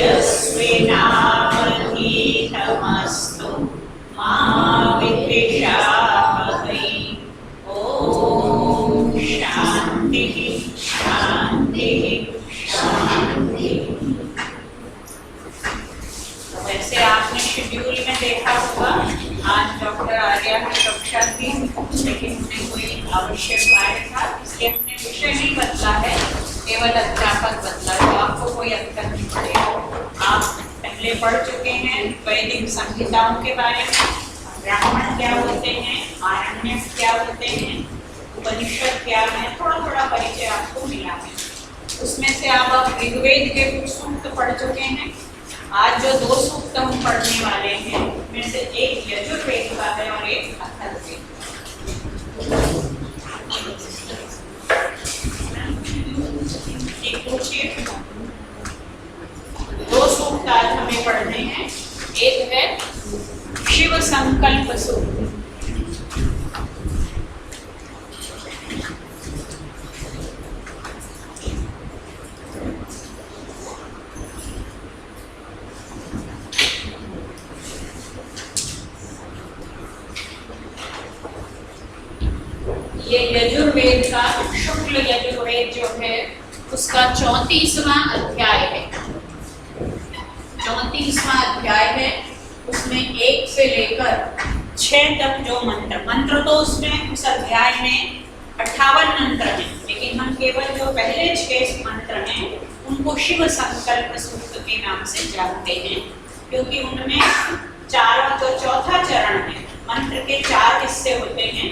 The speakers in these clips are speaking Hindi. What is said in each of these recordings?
तेजस्विनावधीतमस्तु मा विद्विषावहै। ओम शांति शांति शांति। तो वैसे आपने शेड्यूल में देखा होगा आज डॉक्टर आर्या की कक्षा थी, लेकिन उन्हें कोई आवश्यक कार्य था इसलिए हमने विषय नहीं बदला है, केवल अध्यापक बदला। तो आपको कोई अंतर नहीं पड़ेगा। आप पहले पढ़ चुके हैं वैदिक संहिताओं के बारे में, ब्राह्मण क्या होते हैं, आरण्यक क्या होते हैं, उपनिषद क्या है, थोड़ा थोड़ा परिचय आपको मिला है। उसमें से आप ऋग्वेद के कुछ सूक्त पढ़ चुके हैं। आज जो 2 सूक्त हम पढ़ने वाले हैं उनमें से एक यजुर्वेद का है और एक अथर्ववेद। पूछिए। 2 सूक्त आज हमें पढ़ने हैं। एक है शिव संकल्प सूक्त। ये यजुर्वेद का शुक्ल यजुर्वेद जो है उसका 34वां अध्याय है। 34वां अध्याय है। उसमें 1 से लेकर 6 तक जो मंत्र तो उसमें उस अध्याय में 58 मंत्र हैं, लेकिन हम केवल जो पहले 6 मंत्र हैं उनको शिव संकल्प सूक्त के नाम से जानते हैं, क्योंकि उनमें जो चौथा चरण है, मंत्र के 4 हिस्से होते हैं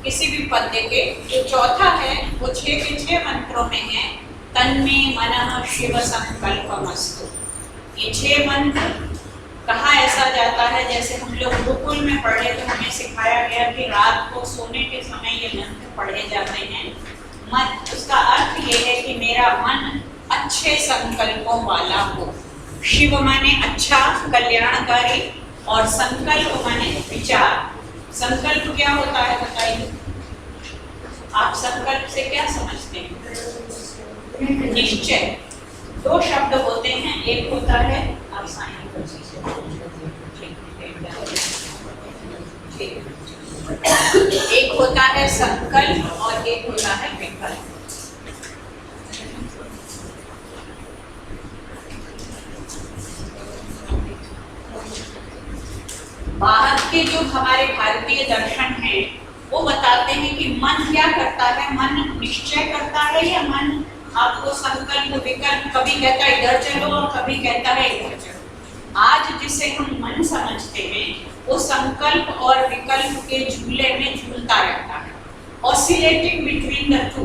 किसी भी पद्य के। जो चौथा है वो 6 के 6 मंत्रों में है, तन्मे मनः शिव संकल्पमस्तु। ये 6 मंत्र कहा ऐसा जाता है, जैसे हम लोग गुरुकुल में पढ़े तो हमें सिखाया गया कि रात को सोने के समय ये मंत्र पढ़े जाते हैं। मन, उसका अर्थ ये है कि मेरा मन अच्छे संकल्पों वाला हो। शिव माने अच्छा, कल्याणकारी, और संकल्प माने विचार। संकल्प क्या होता है बताइए? आप संकल्प से क्या समझते हैं? निश्चय। 2 शब्द होते हैं, एक होता है आप साइन एक होता है संकल्प और एक होता है विकल्प। बाहर के जो हमारे भारतीय दर्शन हैं वो बताते हैं कि मन क्या करता है, मन निश्चय करता है या मन आपको संकल्प विकल्प कभी कहता है इधर चलो और कभी कहता है इधर चलो। आज जिसे हम मन समझते हैं वो संकल्प और विकल्प के झूले में झूलता रहता है, oscillating between the two,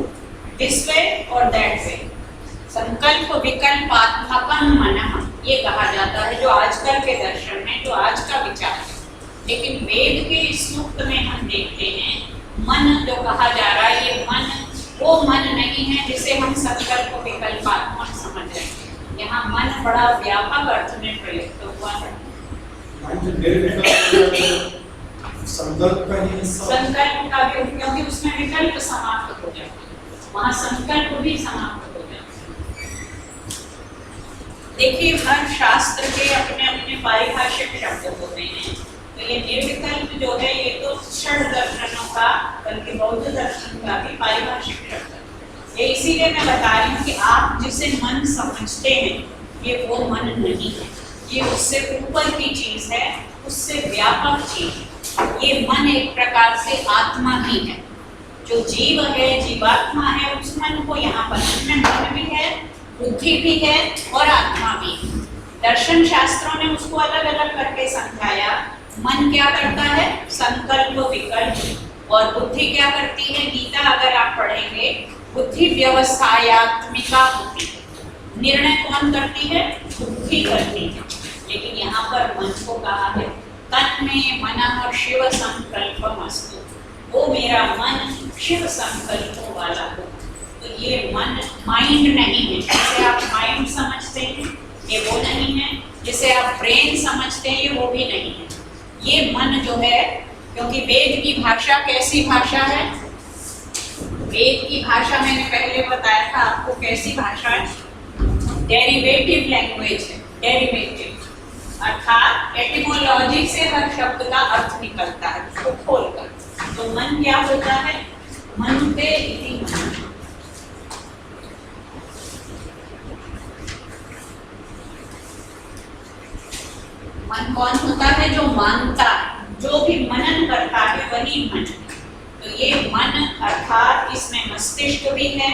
this way और दैट वे। संकल्प विकल्पात्मकं मनः ये कहा जाता है जो आजकल के दर्शन में, जो आज का विचार है। लेकिन वेद के इस सूक्त में हम देखते हैं मन जो कहा जा रहा है, ये मन वो मन नहीं है जिसे हम संकल्प विकल्पात्मक समझ रहे हैं। यहाँ मन बड़ा व्यापक अर्थ में प्रयुक्त हुआ है। संकल्प का भी, क्योंकि उसमें विकल्प समाप्त हो जाता है, वहाँ संकल्प भी समाप्त हो जाता है। देखिए हर शास्त्र के अपने अपने पारिभाषिक शब्द होते हैं। तो ये निर्विकल्प जो है ये तो षड दर्शनों का, बल्कि बौद्ध दर्शन का भी पारिभाषिक शब्द है। ये इसीलिए मैं बता रही हूँ कि आप जिसे मन समझते हैं ये वो मन नहीं है, ये उससे ऊपर की चीज है, उससे व्यापक चीज है। ये मन एक प्रकार से आत्मा ही है, जो जीव है, जीवात्मा है, उस मन को यहाँ पर मन भी है, बुद्धि भी है और आत्मा भी है। दर्शन शास्त्रों ने उसको अलग अलग करके समझाया। मन क्या करता है? संकल्प विकल्प। और बुद्धि क्या करती है? गीता अगर आप पढ़ेंगे, बुद्धि व्यवस्थायात्मिका बुद्धि, निर्णय कौन करती है? बुद्धि करती है। लेकिन यहाँ पर मन को कहा है तन्मे मनः शिव संकल्पमस्तु, वो मेरा मन शिव संकल्पों वाला हो। तो ये मन माइंड नहीं है, जिसे आप माइंड समझते हैं ये वो नहीं है, जिसे आप ब्रेन समझते हैं ये वो भी नहीं है। ये मन जो है, क्योंकि वेद की भाषा कैसी भाषा है? वेद की भाषा मैंने पहले बताया था आपको कैसी भाषा है, डेरिवेटिव लैंग्वेज है। डेरिवेटिव अर्थात एटिमोलॉजी से हर शब्द का अर्थ निकलता है उसको खोलकर। तो मन क्या होता है? मनते इति मनः। मन कौन होता है? जो मानता है, जो भी मनन करता है वही मन। तो ये मन अर्थात इसमें मस्तिष्क भी है,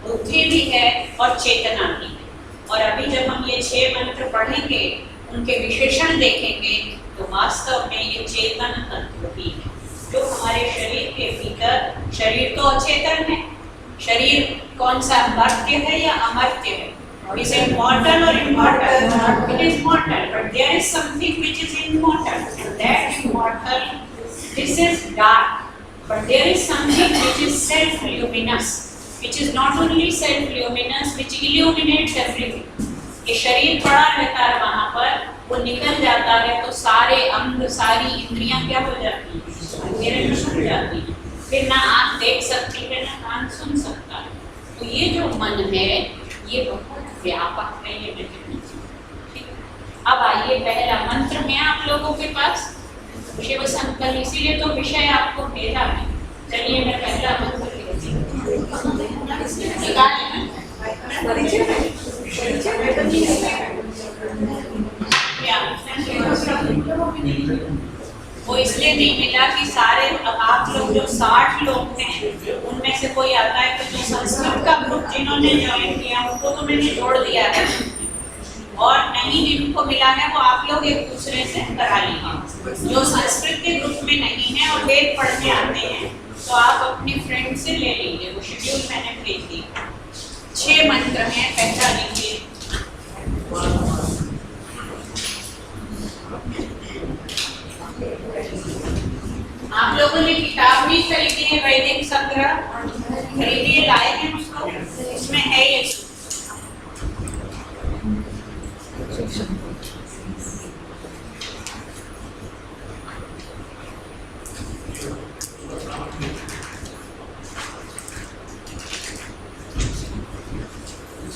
बुद्धि भी है और चेतना भी है। और अभी जब हम ये 6 मंत्र पढ़ेंगे, उनके विशेषण देखेंगे, तो वास्तव में ये चेतन तत्व भी है जो हमारे शरीर के भीतर। शरीर तो अचेतन है, शरीर कौन सा मर्त्य है या अमर्त्य है? Is it mortal or immortal? It is mortal, but there is something which is immortal, and that immortal, this is dark, but there is something which is self-luminous, which is not only self-luminous, which illuminates everything. ये शरीर पड़ा रहता है वहाँ पर, वो निकल जाता है तो सारे अंग, सारी इंद्रियां क्या हो जाती हैं? अंधेरे में छुप जाती हैं। फिर ना आँख देख सकती है, ना कान सुन सकता है। तो ये जो मन है, ये बहुत व्यापक है, ये नहीं। ठीक है, अब आइए पहला मंत्र है आप लोगों के पास शिव संकल्प, इसीलिए तो विषय आपको भेजा है। चलिए मैं पहला मंत्र लेती हूँ। वो इसलिए नहीं मिला कि सारे आप लोग जो 60 लोग हैं उनमें से कोई आता है, तो जो संस्कृत का ग्रुप जिन्होंने ज्वाइन किया उनको तो मैंने जोड़ दिया है, और नहीं जिनको मिला है वो आप लोग एक दूसरे से करा लीजिए। जो संस्कृत के ग्रुप में नहीं है और वेद पढ़ने आते हैं तो आप अपनी फ्रेंड से ले लीजिए, वो शेड्यूल मैंने भेज दिया। 6 मंत्र हैं, पहला लीजिए। आप लोगों ने किताब भी खरीदी है, वैदिक संग्रह खरीदिए, लाए हैं उसको, इसमें है ये।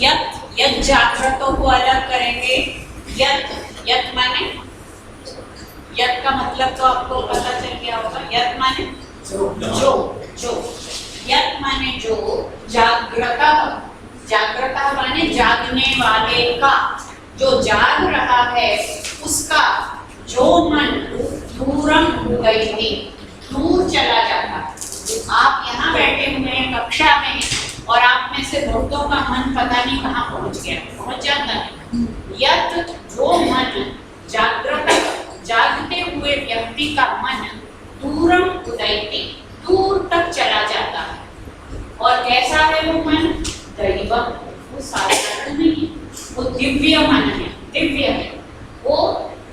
यत, यत जागृतों को अलग करेंगे। यत, यत माने, यत का मतलब तो आपको पता चल गया होगा। यत माने जो, यत माने जो, जागृता, जागृता माने जागने वाले का, जो जाग रहा है उसका, जो मन दूरम उदयति, दूर चला जाता। आप यहाँ बैठे हुए हैं कक्षा में और आप में से बहुतों का मन पता नहीं कहाँ पहुँच गया, पहुँच जाता है। यत, जो मन, जागृत, जागते हुए व्यक्ति का मन, दूरम उदयति, दूर तक चला जाता है। और कैसा है वो मन? दैवम, वो साधारण नहीं है, वो दिव्य मन है, दिव्य है। वो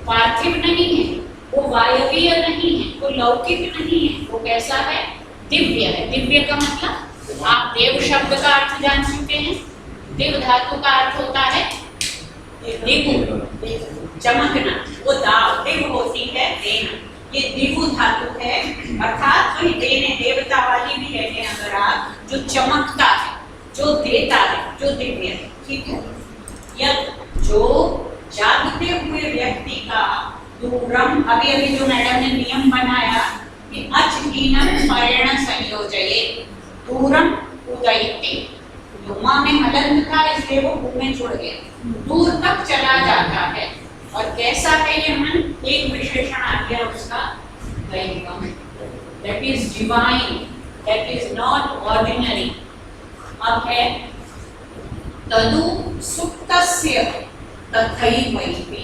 पार्थिव नहीं है, वो वायवीय नहीं है, वो लौकिक नहीं है, वो कैसा है? दिव्य है। दिव्य का मतलब आप देव शब्द का अर्थ जान चुके हैं। देव धातु का अर्थ होता है दिव्य, चमकना। वो दिव्य होती है देन, ये दिव्य धातु है, अर्थात वही देने, देवता वाली भी है अगर आप, जो चमकता है, जो देता है, जो दिव्य है। ठीक है। यह जो जागते हुए व्यक्ति का दूरम, अभी अभी जो मैडम ने नियम बनाया कि अचहीनम परेण संयोजयेत्, दूरम उदयति, युमा में हलंत था इसलिए वो भू में जुड़ गया, दूर तक चला जाता है। और कैसा है ये मन? एक विशेषण आ गया उसका, दैवम, that is divine, that is not ordinary. अब है तदु सुप्तस्य तथैवैति,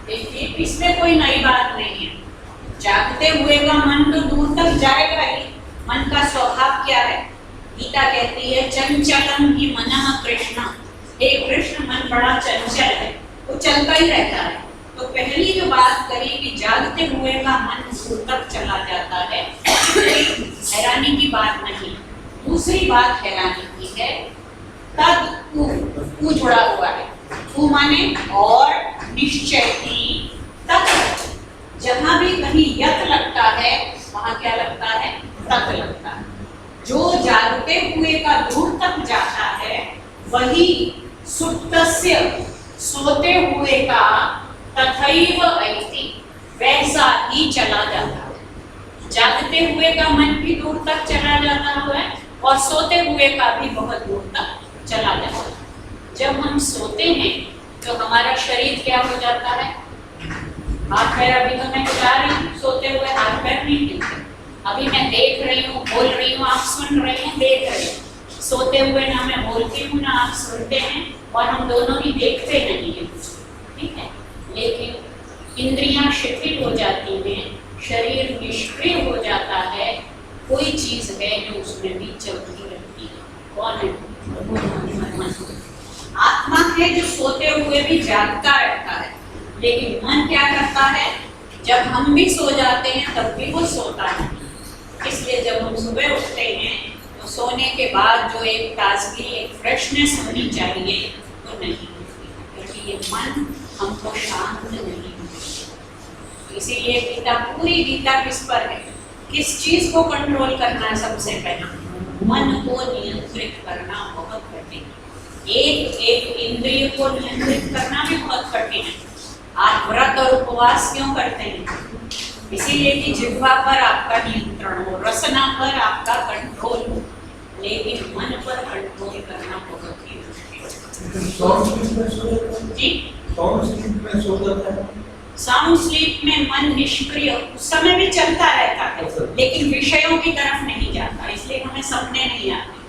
देखिए इसमें कोई नई बात नहीं है। जागते हुए का मन तो दूर तक जाएगा ही। मन का स्वभाव क्या है? गीता कहती है चंचलम ही मनः कृष्ण, हे कृष्ण मन बड़ा चंचल है, वो चलता ही रहता है। तो पहली जो बात करी कि जागते हुए का मन दूर तक चला जाता है, हैरानी की बात नहीं। दूसरी बात हैरानी की है, तद उ जुड़ा हुआ है, उ माने और, निश्चय की, तत् जहां भी कहीं यत लगता है वहां क्या लगता है, तत् लगता है। जो जागते हुए का दूर तक जाता है वही सुप्तस्य सोते हुए का तथैव ऐति वैसा ही चला जाता है। जागते हुए का मन भी दूर तक चला जाता है और सोते हुए का भी बहुत दूर तक चला जाता है। जब हम सोते हैं तो हमारा शरीर क्या हो जाता है, हाथ पैर, अभी तो मैं चला रही हूँ, सोते हुए हाथ पैर नहीं हिलते। अभी मैं देख रही हूँ, बोल रही हूँ, आप सुन रहे हैं, देख रहे हैं। सोते हुए ना मैं बोलती हूँ ना आप सुनते हैं और हम दोनों ही देखते नहीं हैं, ठीक है। लेकिन इंद्रियां शिथिल हो जाती हैं, शरीर निष्क्रिय हो जाता है, कोई चीज है जो उसमें भी चलती रहती है। कौन है? आत्मा है जो सोते हुए भी जागता रहता है। लेकिन मन क्या करता है, जब हम भी सो जाते हैं तब भी वो सोता है। इसलिए जब हम सुबह उठते हैं तो सोने के बाद जो एक ताजगी, एक फ्रेशनेस होनी चाहिए वो नहीं होती, क्योंकि ये मन हमको शांत नहीं होती। इसीलिए गीता, पूरी गीता किस पर है, किस चीज को कंट्रोल करना है? सबसे पहले मन को नियंत्रित करना बहुत कठिन है। एक इंद्रिय को नियंत्रित करना भी बहुत कठिन है। आप व्रत और उपवास क्यों करते हैं? इसीलिए कि जिह्वा पर आपका नियंत्रण हो, रसना पर आपका कंट्रोल हो, लेकिन मन पर कंट्रोल करना बहुत ही मुश्किल है। जी, साउंड स्लीप में मन निष्क्रिय उस समय भी चलता रहता है, लेकिन विषयों की तरफ नहीं जाता, इसलिए हमें सपने नहीं आते।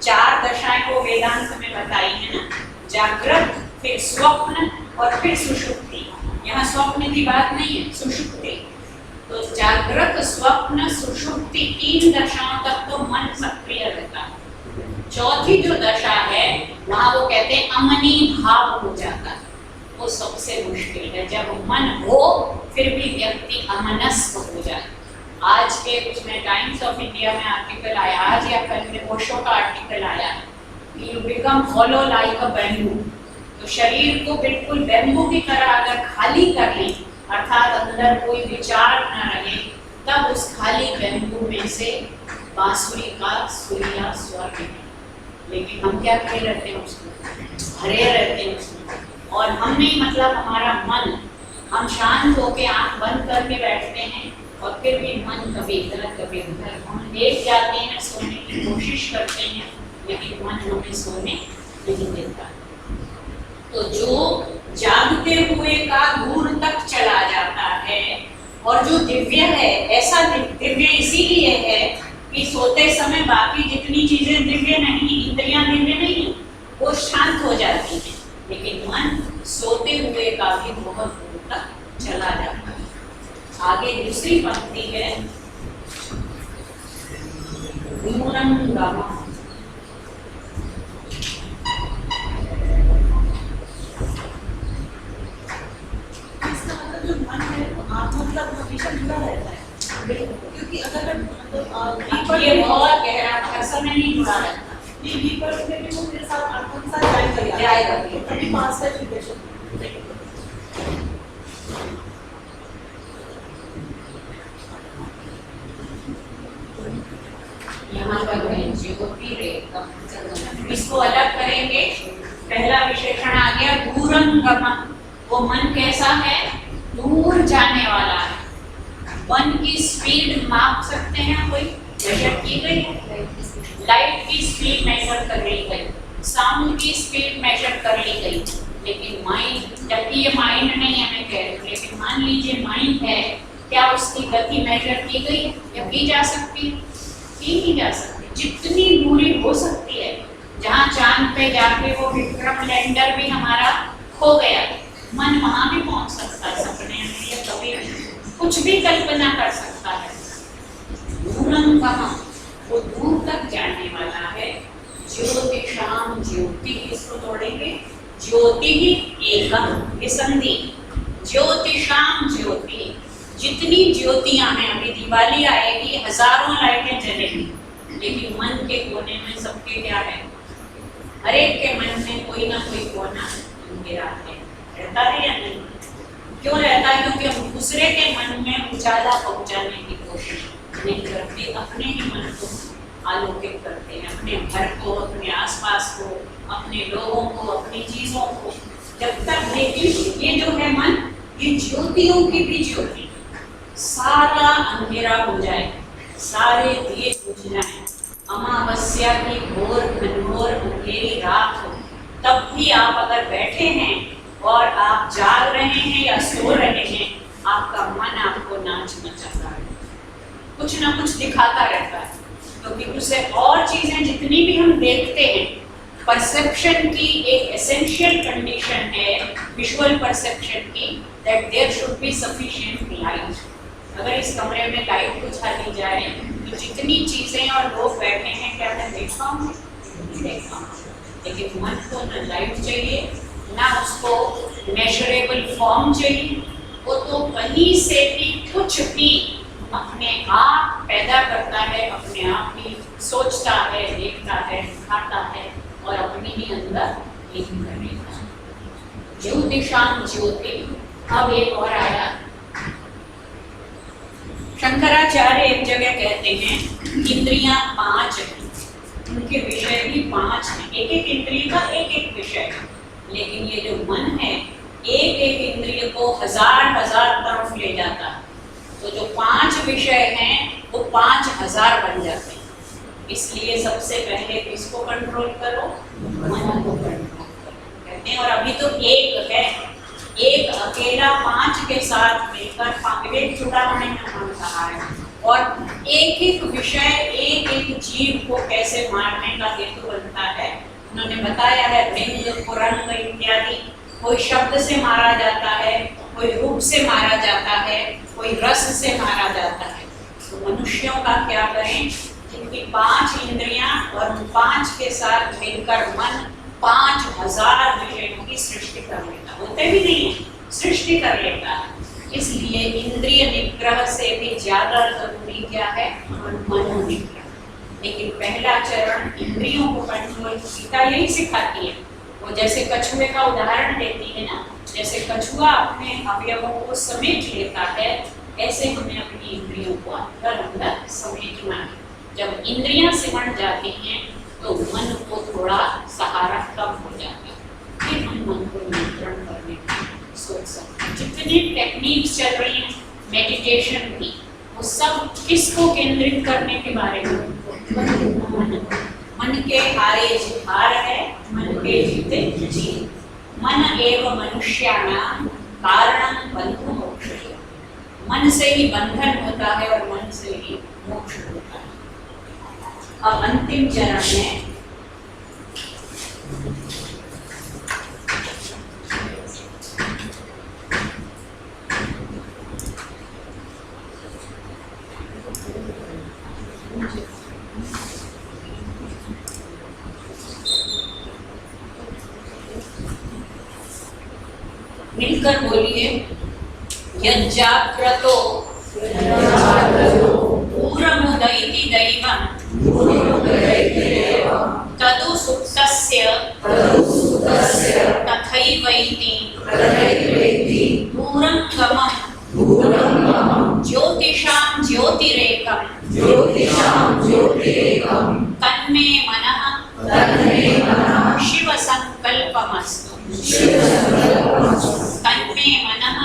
4 दशाएं वो वेदांत में बताई है ना, जागृत, फिर स्वप्न और फिर सुषुप्ति। यहाँ स्वप्न की बात नहीं है, सुषुप्ति। तो जागृत, स्वप्न, सुषुप्ति 3 दशाओं तक तो मन सक्रिय रहता है। चौथी जो दशा है वहाँ वो कहते हैं अमनी भाव हो जाता है, वो सबसे मुश्किल है। जब मन हो फिर भी व्यक्ति अमनस्क हो जाए। आज के उसमें टाइम्स ऑफ इंडिया में आर्टिकल आया, आज या कल में ओशो का आर्टिकल आया, you become hollow like a bamboo. तो शरीर को बिल्कुल बैम्बू की तरह अगर खाली कर लें, अर्थात अंदर कोई विचार न रहे, तब उस खाली बैम्बू में से बांसुरी का सुरीला स्वर निकले। लेकिन हम क्या किए रहते हैं, उसको भरे रहते हैं उसमें। और हम नहीं, मतलब हमारा मन, हम शांत होकर आंख बंद करके बैठते हैं और फिर भी मन कभी इधर कभी उधर, हम लेट जाते हैं, सोने की कोशिश करते हैं, लेकिन मन हमें सोने नहीं देता। तो जो जागते हुए का दूर तक चला जाता है और जो दिव्य है, ऐसा दिव्य इसीलिए है कि सोते समय बाकी जितनी चीजें दिव्य नहीं, इंद्रियां दिव्य नहीं, वो शांत हो जाती हैं, लेकिन मन सोते हुए का भी बहुत दूर तक चला जाता है। आगे दूसरी पंक्ति है, दूरं गमः। हमेशा जुड़ा रहता है, क्योंकि अगर ये बहुत गहरा असल में नहीं जुड़ा रहता, ये पर उसमें भी वो मेरे साथ आत्मा के साथ जाएगा तभी 5 स्टेप रिलेशन। यहाँ पर ज्योति रेखा, इसको अलग करेंगे। पहला विशेषण आ गया दूरं गमः। वो मन कैसा है? दूर जाने वाला है। मन की स्पीड माप सकते हैं, कोई मेजर की गई? लाइट की स्पीड मेजर कर ली गई, साउंड की स्पीड मेजर कर ली गई, लेकिन माइंड, जबकि ये माइंड नहीं हमें कह रहे, लेकिन मान लीजिए माइंड है, क्या उसकी गति मेजर की गई या की जा सकती है? की नहीं जा सकती। जितनी दूरी हो सकती है, जहाँ चांद पे जाके वो विक्रम लैंडर भी हमारा खो गया, मन वहां भी पहुंच सकता है सपने में, या कभी कुछ भी कल्पना कर सकता है। दूरं गमः, वो दूर तक जाने वाला है। ज्योतिषाम ज्योति, इसको तोड़ेंगे, ज्योति ही एकम, ये संधि। ज्योतिषाम ज्योति, जितनी ज्योतियां हैं, अभी दिवाली आएगी, हजारों लाइटें जलेंगी, लेकिन मन के कोने में सबके क्या है? हर एक के मन में कोई ना कोई कोना अंधेरा है, रहता है या नहीं? क्यों रहता है? क्योंकि हम दूसरे के मन में उजाला पहुंचाने की कोशिश नहीं करते, अपने ही मन को आलोकित करते हैं, अपने घर को, अपने आसपास को, अपने लोगों को, अपनी चीजों को। जब तक लेकिन ये जो है मन, ये ज्योतियों की भी ज्योति, सारा अंधेरा हो जाए, सारे दिए बुझ जाए, अमावस्या की घोर घनघोर अंधेरी रात हो, तब भी आप अगर बैठे हैं और आप जाग रहे हैं या सो रहे हैं, आपका मन आपको नाच नचाता है, कुछ ना कुछ दिखाता रहता है। क्योंकि उससे और चीजें जितनी भी हम देखते हैं, परसेप्शन की एक एसेंशियल कंडीशन है विजुअल परसेप्शन की, that there should be sufficient light. अगर इस कमरे में लाइट बुझा दी जाए तो जितनी चीजें और लोग बैठे हैं, क्या मैं देख पाऊंगी? देख पाऊंगी। लेकिन मन को न लाइट चाहिए, ना उसको मेजरेबल फॉर्म चाहिए, वो तो कहीं से भी कुछ भी अपने आप पैदा करता है, अपने आप ही सोचता है, देखता है, खाता है और अपने ही अंदर लीन कर लेता है। ज्योतिषाम ज्योति। अब एक और आया, शंकराचार्य एक जगह कहते हैं इंद्रियां 5 हैं, उनके विषय भी 5 हैं, एक एक इंद्रिय का एक एक विषय है। लेकिन ये जो मन है, एक एक इंद्रिय को हजार हजार तरफ ले जाता है। तो जो 5 विषय हैं वो 5000 बन जाते हैं। इसलिए सबसे पहले किसको कंट्रोल करो? मन को कंट्रोल करो कहते हैं। और अभी तो एक है, एक अकेला 5 के साथ मिलकर विवेक चूड़ामणि में मन कहा है। और एक एक विषय, एक एक जीव को कैसे मारने का हेतु बनता है उन्होंने बताया है। लिंग, कुरंग इत्यादि, कोई शब्द से मारा जाता है, कोई रूप से मारा जाता है, कोई रस से मारा जाता है। तो मनुष्यों का क्या करें? जिनकी 5 इंद्रियां और उन 5 के साथ मिलकर मन 5000 विषयों की सृष्टि कर लेता, होते भी नहीं है, सृष्टि कर लेता है। इसलिए इंद्रिय निग्रह से भी ज्यादा जरूरी क्या है? मनोनिग्रह। लेकिन पहला चरण इंद्रियों को कंट्रोल, गीता यही सिखाती है। वो जैसे कछुए का उदाहरण देती है ना, जैसे कछुआ अपने अवयवों को समेट लेता है, ऐसे हमें अपनी इंद्रियों को अंदर अंदर समेटना है। जब इंद्रियां सिमट जाती हैं तो मन को थोड़ा सहारा कम हो जाता है, फिर हम मन को नियंत्रण करने की सोच सकते हैं। जितनी टेक्निक्स चल रही हैं मेडिटेशन की, वो सब किसको केंद्रित करने के बारे में? मन के हारे हार है, मन के जीते जीत। मन एव मनुष्याणां कारणं बंधु मोक्ष। मन से ही बंधन होता है और मन से ही मोक्ष होता है। अब अंतिम चरण में मिलकर बोलिए, यज्जाग्रतो पूर्वमुदयति दैवं तदु सुप्तस्य तथैवैति दूरं गमं ज्योतिषां ज्योतिरेकं तन्मे मनः शिव संकल्पमस्तु। तन्मे मनः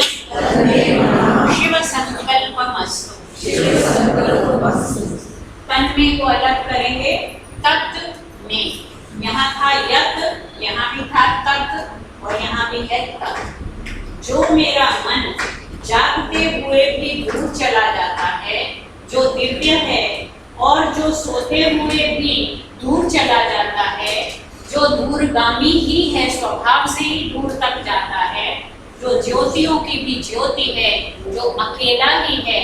शिव संकल्पमस्तु। तन्मे को अलग करेंगे, तत् में। यहाँ था यत, यहाँ भी था तत् और यहाँ भी है तत्। जो मेरा मन जागते हुए भी दूर चला जाता है, जो दिव्य है, और जो सोते हुए भी दूर चला जाता है, जो दूरगामी ही है, स्वभाव से ही दूर तक जाता है, जो ज्योतियों की भी ज्योति है, जो अकेला ही है,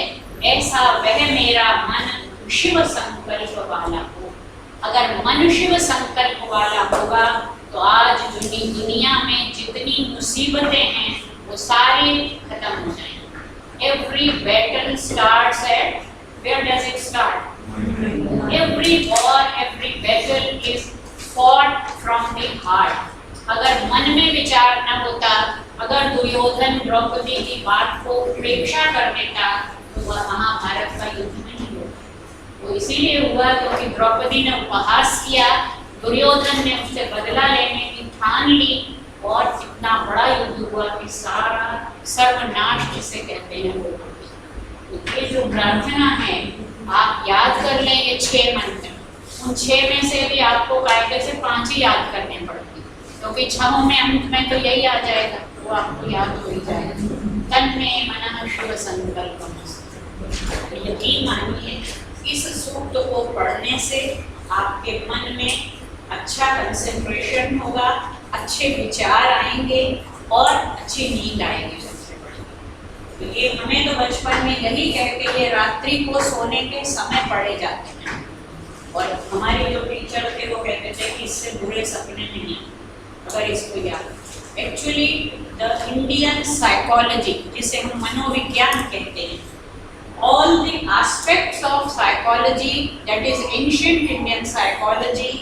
ऐसा वह मेरा मन शिव संकल्प वाला हो। अगर मन शिव संकल्प वाला होगा तो आज दुनिया में जितनी मुसीबतें हैं वो सारी खत्म हो जाएंगी। Every battle starts at, where does it start? Every war, every battle is fought from the heart. अगर मन में विचार न होता अगर दुर्योधन द्रौपदी की बात को उपेक्षा कर देता तो वह महाभारत का युद्ध नहीं होता। वो इसीलिए हुआ क्योंकि द्रौपदी ने उपहास किया, दुर्योधन ने उससे बदला लेने की ठान ली और इतना बड़ा युद्ध हुआ कि सारा सर्वनाश जिसे कहते हैं वो हो गया। तो ये जो प्रार्थना है आप याद कर लें, ये 6 मंत्र, उन 6 में से भी आपको कायदे से 5 ही याद करने पड़ते, क्योंकि 6 में अंत में तो यही आ जाएगा, वो आपको याद हो ही जाएगा। तन्मे मनः शिव संकल्पमस्तु। यकीन मानिए इस सूक्त को पढ़ने से आपके मन में अच्छा कंसंट्रेशन होगा, अच्छे विचार आएंगे और अच्छी नींद आएगी। सबसे बड़ी तो ये हमें तो बचपन में यही कह के ये रात्रि को सोने के समय पढ़े जाते हैं, और हमारे जो टीचर थे वो कहते थे कि इससे बुरे सपने नहीं अगर इसको याद। एक्चुअली द इंडियन साइकोलॉजी, जिसे हम मनोविज्ञान कहते हैं, all the aspects of psychology, that is ancient Indian psychology,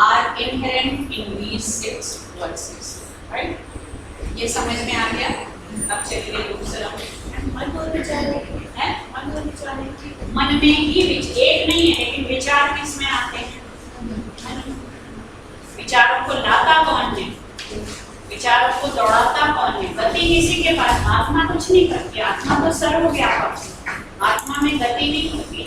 are inherent in these 6 verses, right? ये समझ में आ गया? अब चलिए दूसरा मन में ही एक नहीं है, लेकिन विचार किसमें आते हैं? विचारों को लाता कौन है? विचारों को दौड़ाता कौन है? गति किसी के पास, आत्मा कुछ नहीं करती, आत्मा तो सर्वव्यापक है, आत्मा में गति नहीं होती।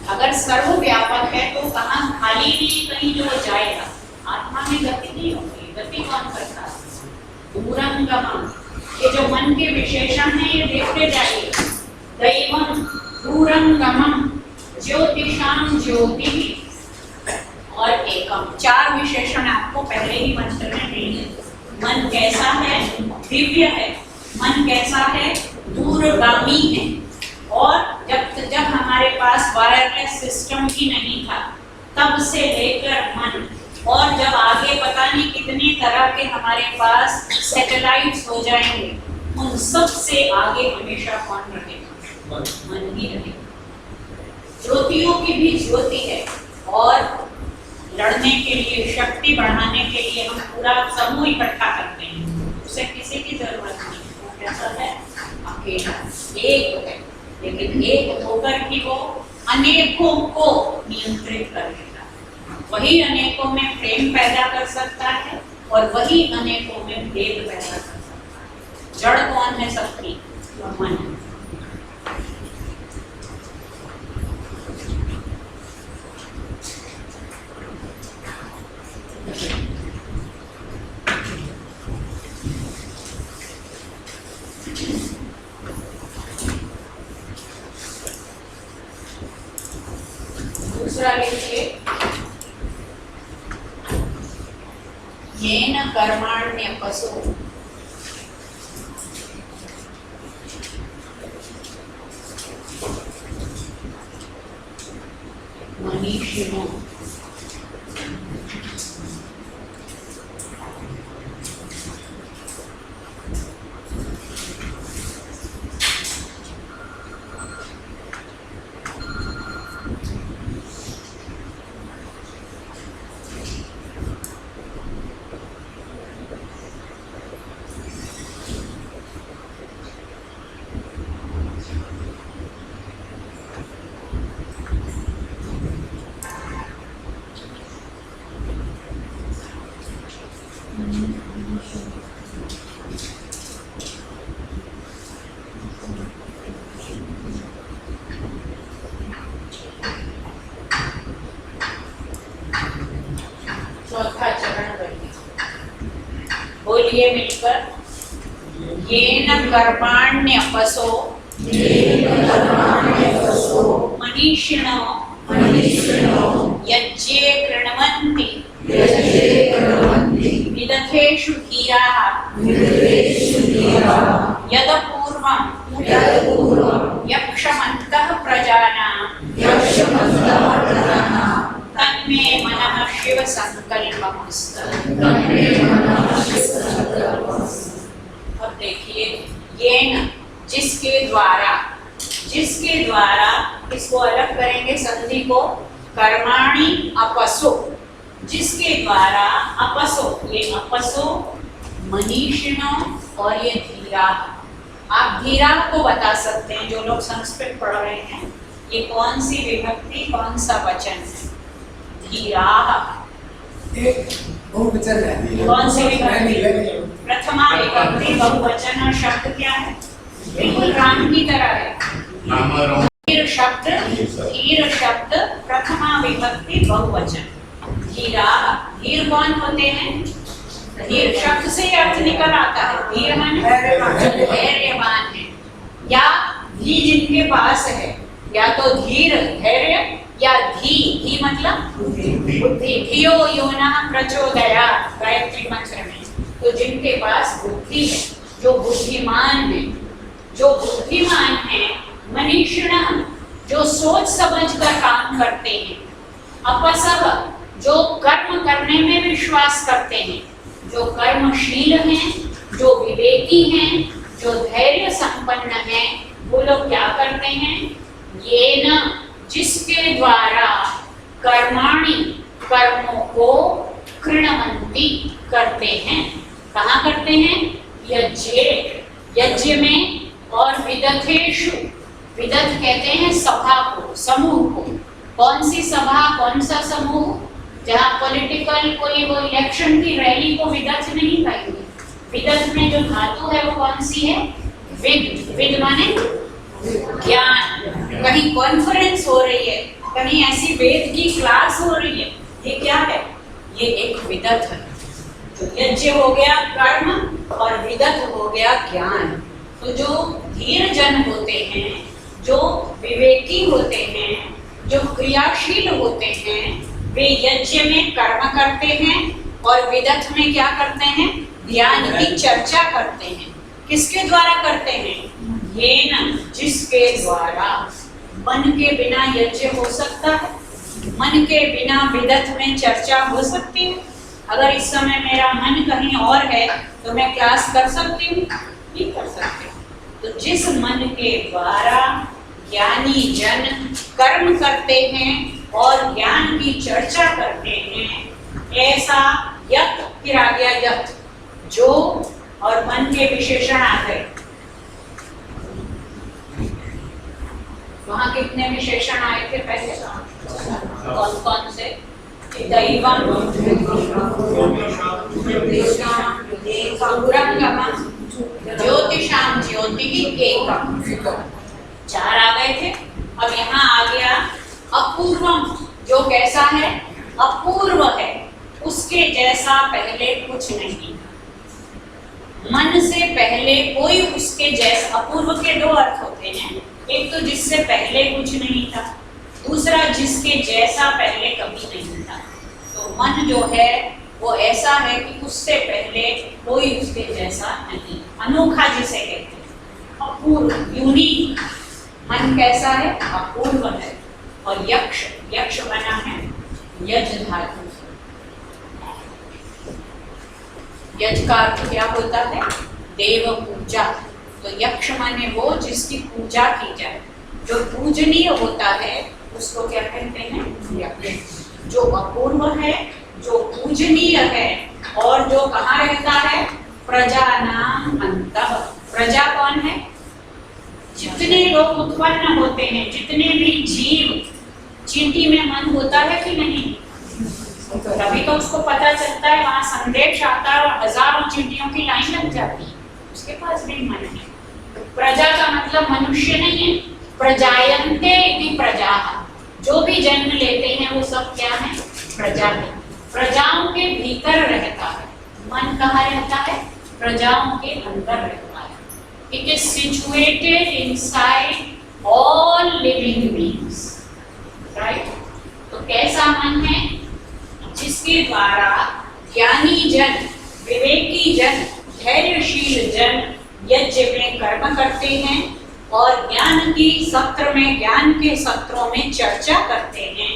अगर सर्वव्यापक है तो कहाँ खाली नहीं, कहीं जो जाएगा, आत्मा में गति नहीं होती। गति कौन करता है? दूरंगमम्। ये जो मन के विशेषण हैं ये देखते जाइए। दैवम दूरंगमम्, ज्योतिषाम ज्योति और एकम, 4 विशेषण आपको पहले ही मंत्र में मिले। मन कैसा है? दिव्य है। मन कैसा है? दूरगामी है। और जब हमारे पास वायरलेस सिस्टम ही नहीं था तब से लेकर मन, और जब आगे पता नहीं कितने तरह के हमारे पास सैटेलाइट्स हो जाएंगे, उन सब से आगे हमेशा कौन रहेगा? मन ही रहेगा। ज्योतियों की भी ज्योति है, और लड़ने के लिए, शक्ति बढ़ाने के लिए हम पूरा समूह इकट्ठा करते हैं, उसे किसी की जरूरत नहीं। वो कैसा है? अकेला, एक है, लेकिन एक होकर भी वो अनेकों को नियंत्रित कर लेगा। वही अनेकों में प्रेम पैदा कर सकता है और वही अनेकों में भेद पैदा कर सकता है। जड़ कौन है सबकी? मन। दूसरा लिखिए, येन कर्माण्यपसो मनीषिणो चौथा चरण करिए, बोलिए मिलकर, येन कर्माण्यपसो मनीषिणो यज्ञे कृण्वन्ति विदथेषु धीराः यदपूर्वं यक्षमन्तः प्रजानां तन्मे मनः शिव संकल्पमस्तु। अब देखिए, येन जिसके द्वारा, इसको अलग करेंगे संधि को, कर्माणि अपसो, जिसके द्वारा, अपसो, ये अपसो मनीषिणों और ये धीरा। आप धीरा को बता सकते हैं, जो लोग संस्कृत पढ़ रहे हैं, ये कौन सी विभक्ति कौन सा वचन है? धीरा बहुवचन है। कौन सी विभक्ति? प्रथमा विभक्ति बहुवचन। और शब्द क्या है? बिल्कुल राम की तरह है। धीर शब्द प्रथमा विभक्ति बहुवचन। धीरा, धीर कौन होते हैं? धीर शब्द से अर्थ निकल आता है, धीर माने धैर्यवान है, या धी जिनके पास है, या तो धीर धैर्य, या धी मतलब बुद्धि। धियो यो नः प्रचोदयात् गायत्री मंत्र में, तो जिनके पास बुद्धि है, जो बुद्धिमान है, जो बुद्धिमान है। मनीषिणः, जो सोच समझ कर काम करते हैं। अपसः, जो कर्म करने में विश्वास करते हैं, जो कर्मशील हैं, जो विवेकी हैं, जो धैर्य संपन्न हैं, वो लोग क्या करते हैं? ये न, जिसके द्वारा कर्माणि, कर्मों को कृणवन्ति करते हैं। कहाँ करते हैं? यज्ञे, यज्ञ में। और विदथेषु, विदथ कहते हैं सभा को, समूह को। कौन सी सभा, कौन सा समूह? जहाँ पॉलिटिकल कोई वो इलेक्शन की रैली को विदथ नहीं कहेंगे। विदथ में जो धातु है वो कौन सी है? विद। विद माने ज्ञान। कहीं कॉन्फ्रेंस हो रही है, कहीं ऐसी वेद की क्लास हो रही है, ये क्या है? ये एक विदथ है। तो यज्ञ हो गया कर्म और विदथ हो गया ज्ञान। तो जो धीर जन होते हैं, जो विवेकी होते हैं, जो क्रियाशील होते हैं, वे यज्ञ में कर्म करते हैं और विदथ में क्या करते हैं? ज्ञान की चर्चा करते हैं। किसके द्वारा करते हैं? ये न, जिसके द्वारा। मन के बिना यज्ञ हो सकता है? मन के बिना विदथ में चर्चा हो सकती है? अगर इस समय मेरा मन कहीं और है तो मैं क्लास कर सकती हूँ? नहीं कर सकती। तो जिस मन के द्वारा ज्ञानी जन कर्म करते हैं और ज्ञान की चर्चा करते हैं, ऐसा यत्, फिर आ गया यत्, जो, और मन के विशेषण आ गए। वहां कितने विशेषण आए थे पहले? कौन कौन से? दैवम, ज्योतिषाम, ज्योति एकम, 4 आ गए थे। अब यहाँ आ गया अपूर्वम, जो कैसा है? अपूर्व है, उसके जैसा पहले कुछ नहीं। मन से पहले कोई उसके जैसा। अपूर्व के 2 अर्थ होते हैं, एक तो जिससे पहले कुछ नहीं था, दूसरा जिसके जैसा पहले कभी नहीं था। तो मन जो है वो ऐसा है कि उससे पहले कोई उसके जैसा नहीं, अनोखा जिसे कहते हैं, अपूर्व, यूनिक। मन कैसा है? अपूर्व है। और यक्ष, यक्ष बना है यज धातु से। यज का अर्थ क्या होता है? देव पूजा। तो यक्ष माने वो जिसकी पूजा की जाए, जो पूजनीय होता है उसको क्या कहते हैं? यक्ष। जो अपूर्व है, जो पूजनीय है, और जो कहाँ रहता है? प्रजानाम अंतः। प्रजा कौन है? जितने लोग उत्पन्न होते हैं, जितने भी जीव। चींटी में मन होता है कि नहीं? तभी तो उसको पता चलता है, वहां संदेश आता है और हजारों चींटियों की लाइन लग जाती है, उसके पास भी मन है। प्रजा का मतलब मनुष्य नहीं है। प्रजायन्ते इति प्रजाः, जो भी जन्म लेते हैं वो सब क्या है? प्रजा है। प्रजाओं के भीतर रहता है मन। कहाँ रहता है? प्रजाओं के अंदर रहता है। It is situated inside all living beings, right? तो कैसा मन है? जिसके द्वारा ज्ञानी जन, विवेकी जन, धैर्यशील जन यज्ञ में कर्म करते हैं और ज्ञान की सत्र में, ज्ञान के सत्रों में चर्चा करते हैं।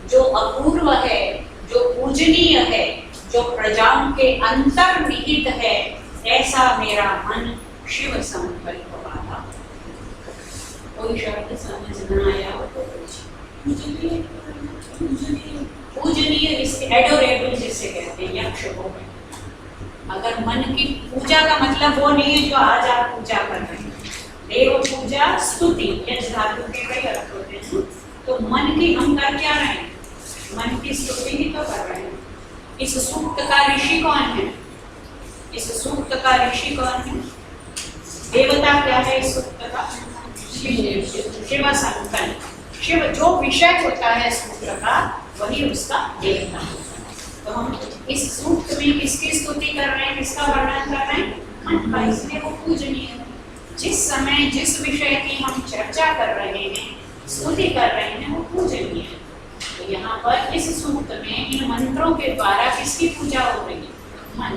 जो अपूर्व है, जो पूजनीय है, जो प्रजाओं के अंतर्निहित है, ऐसा मेरा मन शिव संकल्प वाला। कोई शब्द समझ न आया हो तो पूजनीय, पूजनीय इसके एडोरेबल जिसे कहते हैं, यक्ष हो गए। अगर मन की पूजा का मतलब वो नहीं है जो आज आप पूजा कर रहे हैं। देव पूजा स्तुति, यज धातु के कई अर्थ होते हैं। तो मन की हम कर क्या रहे हैं? मन की स्तुति ही तो कर रहे हैं। इस सूक्त का ऋषि कौन है? इस सूक्त का ऋषि कौन है? देवता क्या है इस सूक्त का? शिव संकल्प। शिव जो विषय होता है सूत्र का वही उसका देवता होता है। तो हम इस सूक्त में किसकी स्तुति कर रहे हैं, किसका वर्णन कर रहे हैं? मन का, इसलिए वो पूजनीय है। जिस समय जिस विषय की हम चर्चा कर रहे हैं, स्तुति कर रहे हैं, वो पूजनीय है। तो यहाँ पर इस सूक्त में इन मंत्रों के द्वारा किसकी पूजा हो रही है? मन।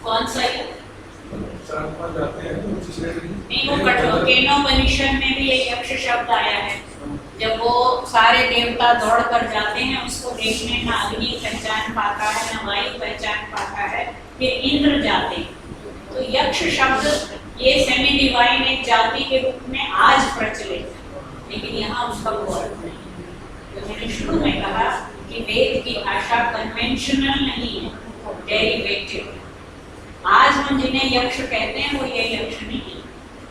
कौन सा है? नहीं, वो केनोपनिषद में भी एक यक्ष शब्द आया है। जब वो सारे देवता दौड़ कर जाते हैं, उसको देखने ना अग्नि पहचान पाता है, ना वायु पहचान पाता है, फिर इंद्र जाते हैं। तो यक्ष शब्द ये सेमी डिवाइन एक जाति के रूप में आज प्रचलित है, लेकिन यहाँ उसका कोई अर्थ नहीं है। तो मैंने शुरू में कहा कि वेद की भाषा कन्वेंशनल नहीं है, डेरिवेटिव। आज हम जिन्हें यक्ष कहते हैं वो ये यक्ष नहीं है।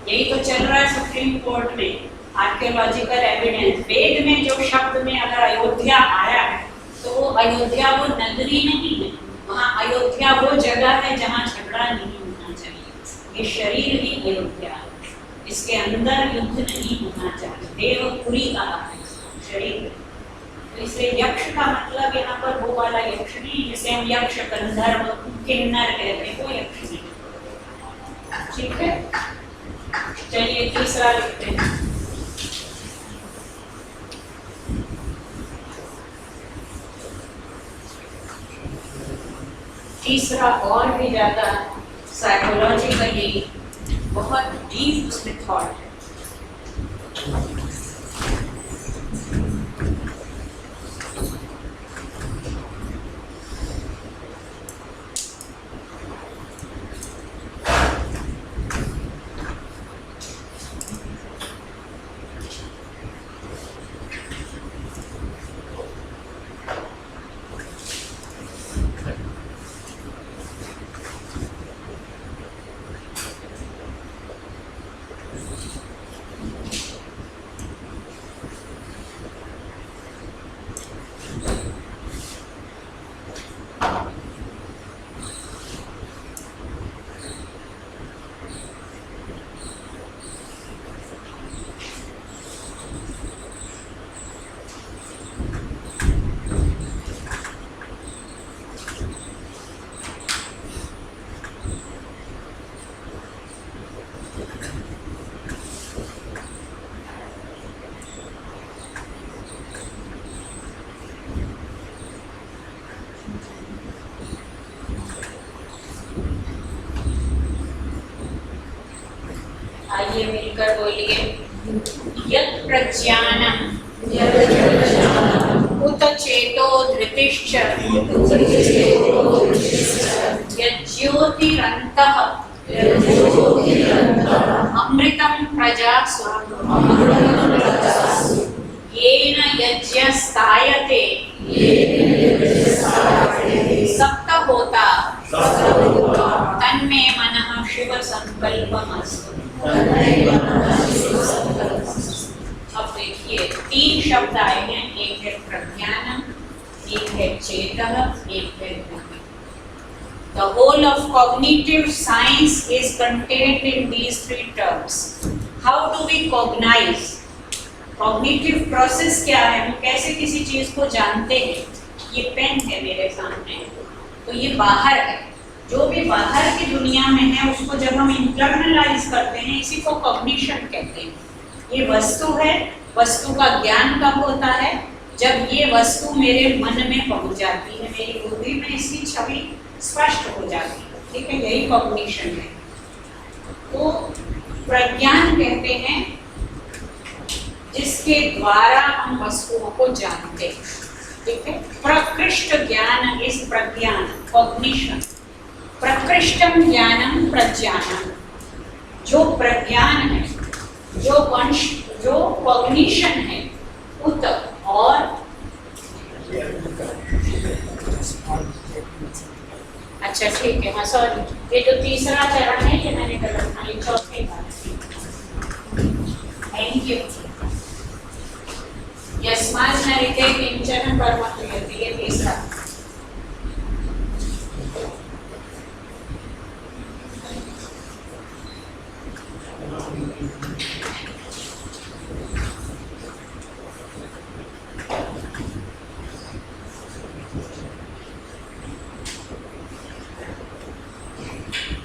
यही तो चल रहा है सुप्रीम कोर्ट में, आर्कियोलॉजिकल एविडेंस। वेद में जो शब्द में अगर अयोध्या आया है तो वो अयोध्या वो नगरी नहीं है, वहाँ अयोध्या वो जगह है जहाँ झगड़ा नहीं होना चाहिए। ये शरीर ही अयोध्या है, इसके अंदर युद्ध नहीं होना चाहिए। देवपुरी कहा है शरीर। तो इसलिए यक्ष का मतलब यहाँ पर वो वाला यक्ष नहीं जिसे हम यक्ष, गंधर्व, किन्नर कहते हैं, वो यक्ष नहीं। ठीक है, चलिए तीसरा लिखते हैं। तीसरा और भी ज्यादा साइकोलॉजिकली बहुत डीप उसमें थॉट है। आइए मिलकर बोलिए, यत् प्रज्ञानम् उत चेतो धृतिश्च यज्ज्योतिरन्तः अमृतं प्रजासु येन यज्ञस्तायते सप्तहोता तन्मे मनः शिव संकल्पमस्तु। अब देखिए, तीन शब्द आए हैं, एक है प्रज्ञानम, एक है चेतः, एक है धृति। The whole of cognitive science is contained in these three terms. How do we cognize? Cognitive process क्या है? हम कैसे किसी चीज को जानते हैं? ये पेन है मेरे सामने, तो ये बाहर है। जो भी बाहर की दुनिया में है उसको जब हम इंटरनलाइज करते हैं, इसी को कॉग्निशन कहते हैं। ये वस्तु है, वस्तु का ज्ञान कब होता है? जब ये वस्तु मेरे मन में पहुंच जाती है, मेरी बुद्धि में इसकी छवि स्पष्ट हो जाती है। ठीक है, यही कॉग्निशन है। तो प्रज्ञान कहते हैं जिसके द्वारा हम वस्तुओं को जानते हैं। ठीक है, प्रकृष्ट ज्ञान इज प्रज्ञान, कॉग्निशन। प्रकृष्टम ज्ञानम प्रज्ञानम, जो प्रज्ञान है, जो कॉग्निशन है, उत और अच्छा ठीक है, हाँ सॉरी, ये जो तीसरा चरण है ये मैंने गलत हाँ, ये चौथे का। Thank you. यस्मात् न ऋते किंचन कर्म क्रियते, ये तीसरा।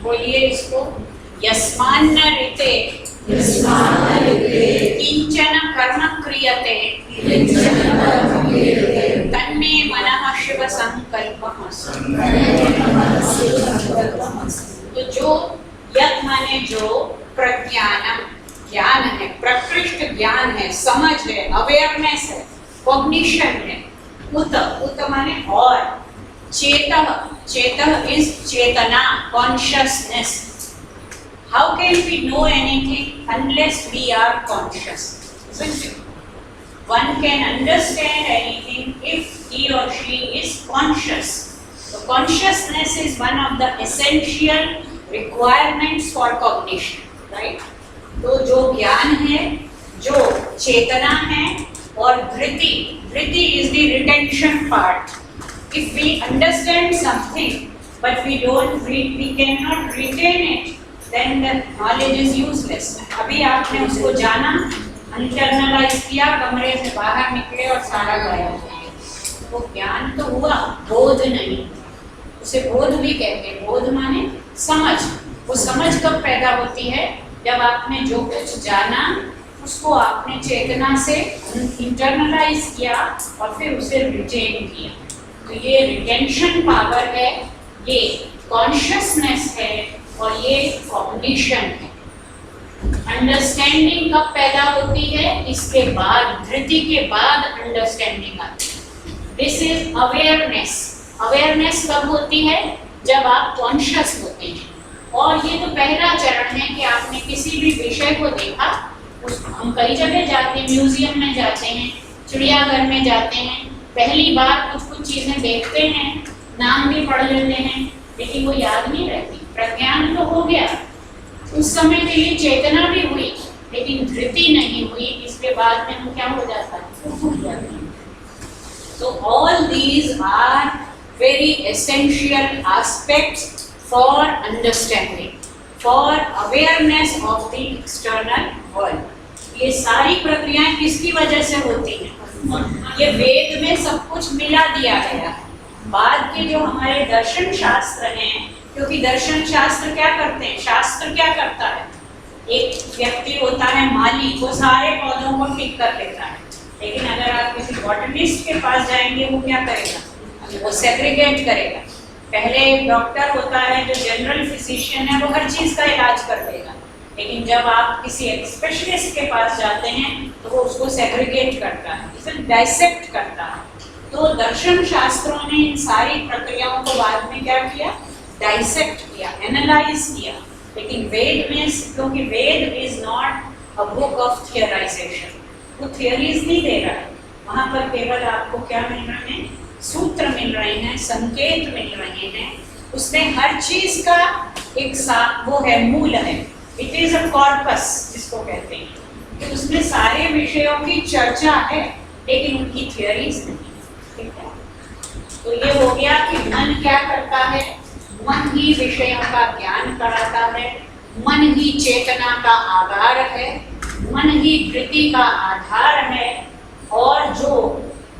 बोलिए इसको, यस्मान्न ऋते किंचन कर्म क्रियते तन्मे मनः शिव संकल्पः। तो जो यत् माने जो प्रज्ञानम ज्ञान है, प्रकृष्ट ज्ञान है, समझ है, अवेयरनेस है, कॉग्निशन है, उत उत माने और, चेतः चेतः इज चेतना, consciousness. How can we know anything unless we are conscious? Isn't it? One can understand anything if he or she is conscious. So consciousness is one of the essential requirements for cognition, right? तो जो ज्ञान है, जो चेतना है, और धृति, धृति is the retention part. If we understand something but we cannot retain it, then the knowledge is useless. अभी आपने उसको जाना, इंटरनलाइज किया, कमरे से बाहर निकले और सारा गायब हो गया, वो ज्ञान तो हुआ, बोध नहीं। उसे बोध भी कहते हैं। बोध माने समझ। वो समझ कब पैदा होती है? जब आपने जो कुछ जाना उसको आपने चेतना से इंटरनलाइज किया और फिर उसे रिटेन किया। तो ये रिटेंशन पावर है, ये कॉन्शियसनेस है, और ये कॉग्निशन है। अंडरस्टैंडिंग कब पैदा होती है? इसके बाद, धृति के बाद अंडरस्टैंडिंग आती है। This is awareness. अवेयरनेस कब होती है? जब आप कॉन्शियस होते हैं। और ये तो पहला चरण है कि आपने किसी भी विषय को देखा। हम कई जगह जाते हैं, म्यूजियम में जाते हैं, चिड़ियाघर में जाते हैं, पहली बार कुछ चीजें देखते हैं, नाम भी पढ़ लेते हैं, लेकिन वो याद नहीं रहती। प्रज्ञान तो हो गया, उस समय के लिए चेतना भी हुई, लेकिन धृति नहीं हुई। इसके बाद में वो क्या हो जाता है? वो भूल जाते हैं। So all these are very essential aspects for understanding, for awareness of the external world. ये सारी प्रक्रियाएं किसकी वजह से होती हैं? ये वेद में सब कुछ मिला दिया गया है। बाद के जो हमारे दर्शन शास्त्र हैं, क्योंकि दर्शन शास्त्र क्या करते हैं? शास्त्र क्या करता है? एक व्यक्ति होता है माली, वो सारे पौधों को ठीक कर लेता है। लेकिन अगर आप किसी बॉटनिस्ट के पास जाएंगे, वो क्या करेगा? वो सेग्रीगेट करेगा। पहले एक डॉक्टर होता है जो जनरल फिजिशियन है, वो हर चीज का इलाज कर देगा। लेकिन जब आप किसी स्पेशलिस्ट के पास जाते हैं तो वो उसको सेग्रीगेट करता है, इसे डाइसेक्ट करता है। तो दर्शन शास्त्रों ने इन सारी प्रक्रियाओं को बाद में क्या किया? डाइसेक्ट किया, एनालाइज किया। लेकिन वेद में, क्योंकि Veda is not a book of theorization, वो थियरीज नहीं दे रहा है। वहाँ पर केवल आपको क्या मिल रहे हैं? सूत्र मिल रहे हैं, संकेत मिल रहे हैं। उसमें हर चीज का एक वो है, मूल है। इट इज अ कॉर्पस जिसको कहते हैं, कि उसमें सारे विषयों की चर्चा है, लेकिन उनकी थियरीज नहीं। ठीक है, तो ये हो गया कि मन क्या करता है? मन ही विषयों का ज्ञान कराता है, मन ही चेतना का आधार है, मन ही धृति का आधार है। और जो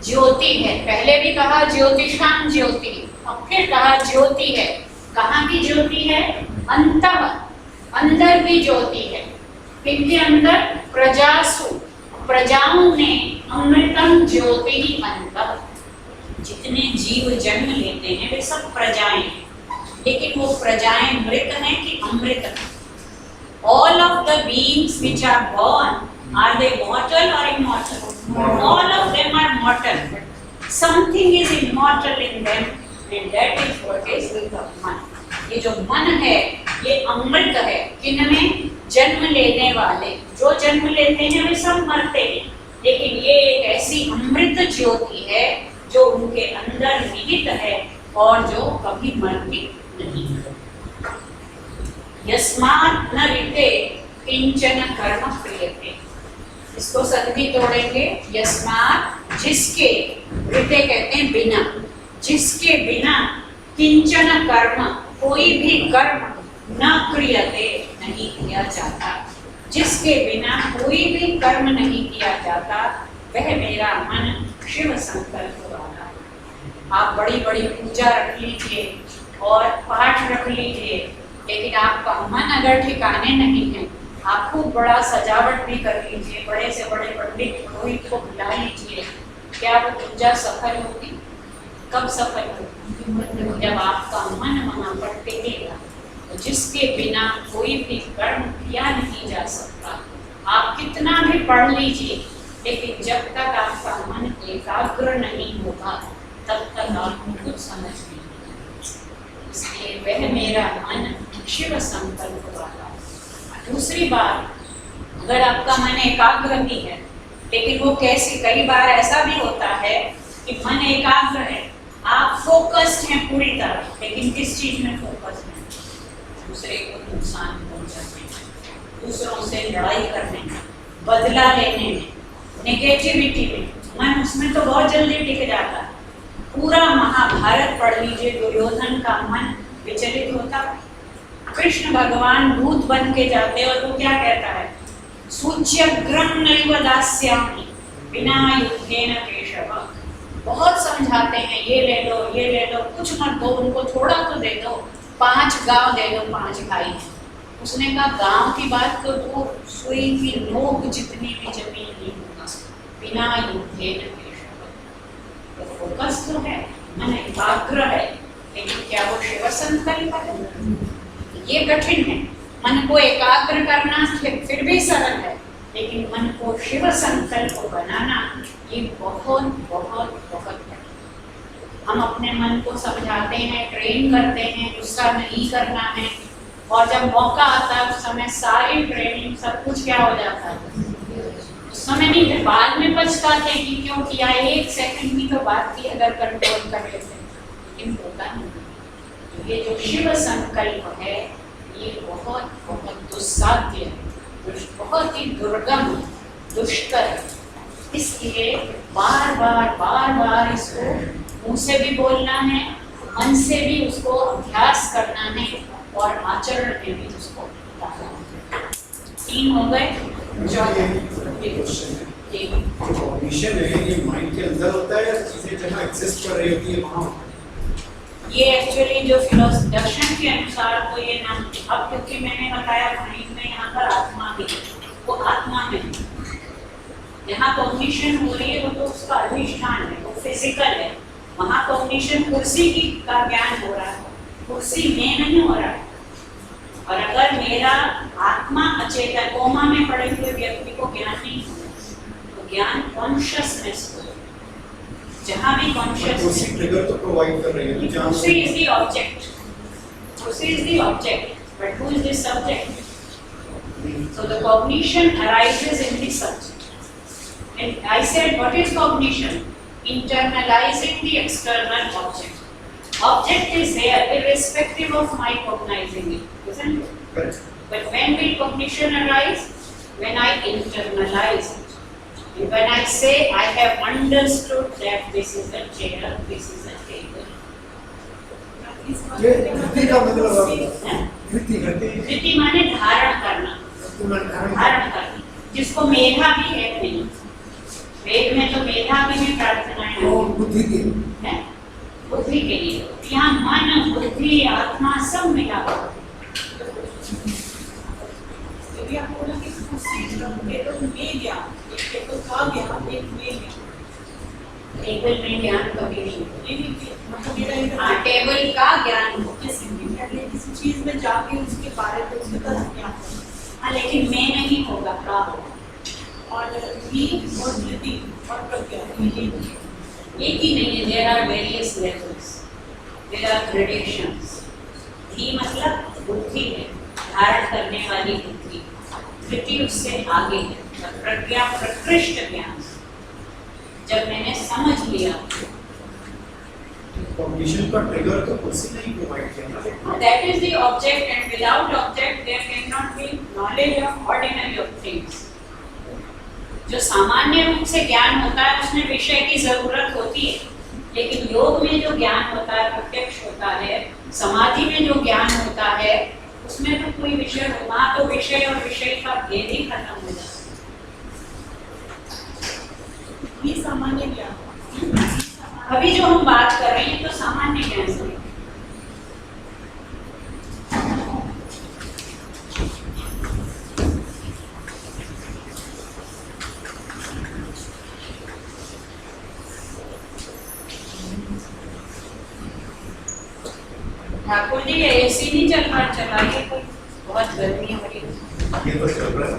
ज्योति है, पहले भी कहा ज्योतिषां ज्योति, अब फिर कहा ज्योति है। कहाँ की ज्योति है? अंतः, अंदर भी ज्योति है। किनके अंदर? प्रजासु, प्रजाओं में अमृतम ज्योति अंतः। जितने जीव जन्म लेते हैं वे सब प्रजाएं हैं, लेकिन वो प्रजाएं मृत हैं कि अमृत हैं? All of the beings which are born, are they mortal or immortal? All of them are mortal. Something is immortal in them, and that is what is the मन। ये जो मन है ये अमृत है। किनमें? जन्म लेने वाले। जो जन्म लेते हैं वे सब मरते हैं, लेकिन ये एक ऐसी अमृत ज्योति है जो उनके अंदर निहित है और जो कभी मरती नहीं है। यस्मात् न ऋते किंचन कर्म क्रियते। इसको सदभी तोड़ेंगे। यस्मात्, जिसके, ऋते कहते हैं बिना, जिसके बिना किंचन कर्म, कोई भी कर्म न क्रियते, नहीं किया जाता। जिसके बिना कोई भी कर्म नहीं किया जाता वह मेरा मन शिव संकल्प वाला है। आप बड़ी बड़ी पूजा रख लीजिए और पाठ रख लीजिए, लेकिन आपका मन अगर ठिकाने नहीं है, आप खूब बड़ा सजावट भी कर लीजिए, बड़े से बड़े पंडित पुरोहित को बुला लीजिए, क्या वो पूजा सफल होगी? कब सफल होगी? जब आपका मन वहाँ पर टिकेगा। तो जिसके बिना कोई भी कर्म किया नहीं जा सकता। आप कितना भी पढ़ लीजिए, लेकिन जब तक आपका मन एकाग्र नहीं होगा तब तक आपको कुछ समझ नहीं आएगा। इसलिए वह मेरा मन शिव संकल्प वाला। दूसरी बात, अगर आपका मन एकाग्र भी है, लेकिन वो कैसे, कई बार ऐसा भी होता है कि मन एकाग्र है, आप फोकस्ड हैं पूरी तरह, लेकिन किस चीज में फोकस्ड हैं? दूसरे को नुकसान पहुंचाने में, दूसरों से लड़ाई करने में, बदला लेने में, नेगेटिविटी में, मन उसमें तो बहुत जल्दी टिक जाता है। पूरा महाभारत पढ़ लीजिए, दुर्योधन का मन विचलित होता। कृष्ण भगवान भूत बन के जाते और वो क्या कहता है? सूच्यग्रं नैव दास्यामि विना युद्धेन केशव। बहुत समझाते हैं, ये ले लो, ये ले लो, कुछ मत दो उनको, थोड़ा तो दे दो, 5 गांव दे दो, 5 भाई। उसने कहा गांव की बात तो दूर, सुई की नोक जितनी भी जमीन नहीं होगा बिना युद्धेन केशव। तो फोकस तो है, मन एकाग्र है, लेकिन क्या वो शिव संकल्प है? ये कठिन है। मन को एकाग्र करना फिर भी सरल है, लेकिन मन को शिव संकल्प बनाना ये बहुत बहुत बहुत कठिन। हम अपने मन को समझाते हैं, ट्रेन करते हैं, गुस्सा नहीं करना है, और जब मौका आता है उस समय सारी ट्रेनिंग सब कुछ क्या हो जाता है? उस समय नहीं, फिर बाद में पछताते कि क्यों किया, 1 सेकंड की तो बात थी अगर कंट्रोल कर लेते, लेकिन होता नहीं। ये जो शिव संकल्प है ये बहुत बहुत दुस्साध्य है, बहुत ही दुर्गम, दुष्कर है। इसलिए बार बार इसको मुंह से भी बोलना है, मन से भी उसको अभ्यास करना है और आचरण में भी उसको लाना है। 3 हो गए। कॉग्निशन है ये माइंड के अंदर होता है या चीजें जहाँ एग्जिस्ट कर रही होती है वहाँ? ये एक्चुअली जो दर्शन के अनुसार तो ये नाम, अब क्योंकि मैंने बताया माइंड में यहाँ पर आत्मा भी, वो आत्मा में यहाँ कॉग्निशन हो रही है, वो तो उसका अधिष्ठान है, वो फिजिकल है। वहाँ कॉग्निशन कुर्सी की का ज्ञान हो रहा है, कुर्सी में नहीं हो रहा है। और अगर मेरा आत्मा अचेतन कोमा में पड़े हुए व्यक्ति को ज्ञान नहीं हो, तो ज्ञान कॉन्शियसनेस को, जहाँ भी कॉन्शियसनेस ट्रिगर तो प्रोवाइड कर रही है, कुर्सी इज द ऑब्जेक्ट, कुर्सी is the object, but who is the subject? So the cognition arises in the subject. And I said, what is cognition? Internalizing the external object. Object is there irrespective of my cognizing it, isn't it? Correct. But when will cognition arise? When I internalize it. And when I say I have understood that this is a chair, this is a table. ये धृति का मतलब है? धृति धृति माने धारण करना, धारण करना, जिसको मेधा भी है नहीं। वेद में तो मेधा भी नहीं प्रार्थनाएं हैं, बुद्धि की है बुद्धि के लिए। यहाँ मन, बुद्धि, आत्मा सब मिला हुआ है। यदि आप बोला कि टेबल में ज्ञान, एक टेबल का ज्ञान, एक में ज्ञान, टेबल में ज्ञान कभी नहीं होता। नहीं मतलब मेरा हाँ, टेबल का ज्ञान होता है। जैसे कि पहले किसी चीज में जाके उसके बारे में उसके तरफ ज्ञान होगा। हाँ, लेकिन मैं नहीं होगा, का होगा। और भी और धृति और प्रज्ञा एक ही नहीं है, there are various levels, there are gradations. धी मतलब बुद्धि है, धारण करने वाली बुद्धि। धृति उससे आगे है, प्रज्ञा प्रकृष्ट ज्ञान। जब मैंने समझ लिया। कॉग्निशन का ट्रिगर तो कुर्सी नहीं प्रोवाइड किया ना। That is the object, and without object there cannot be knowledge of ordinary of things. जो सामान्य रूप से ज्ञान होता है उसमें विषय की जरूरत होती है, लेकिन योग में जो ज्ञान होता है प्रत्यक्ष होता है, समाधि में जो ज्ञान होता है उसमें तो कोई विषय होना, तो विषय और विषय का भेद ही खत्म हो जाता है। ये सामान्य ज्ञान। अभी जो हम बात कर रहे हैं तो सामान्य ज्ञान से। ठाकुर जी एसी नहीं चल रहा, चलाइए कोई, बहुत गर्मी हो रही है। ये तो चल रहा है।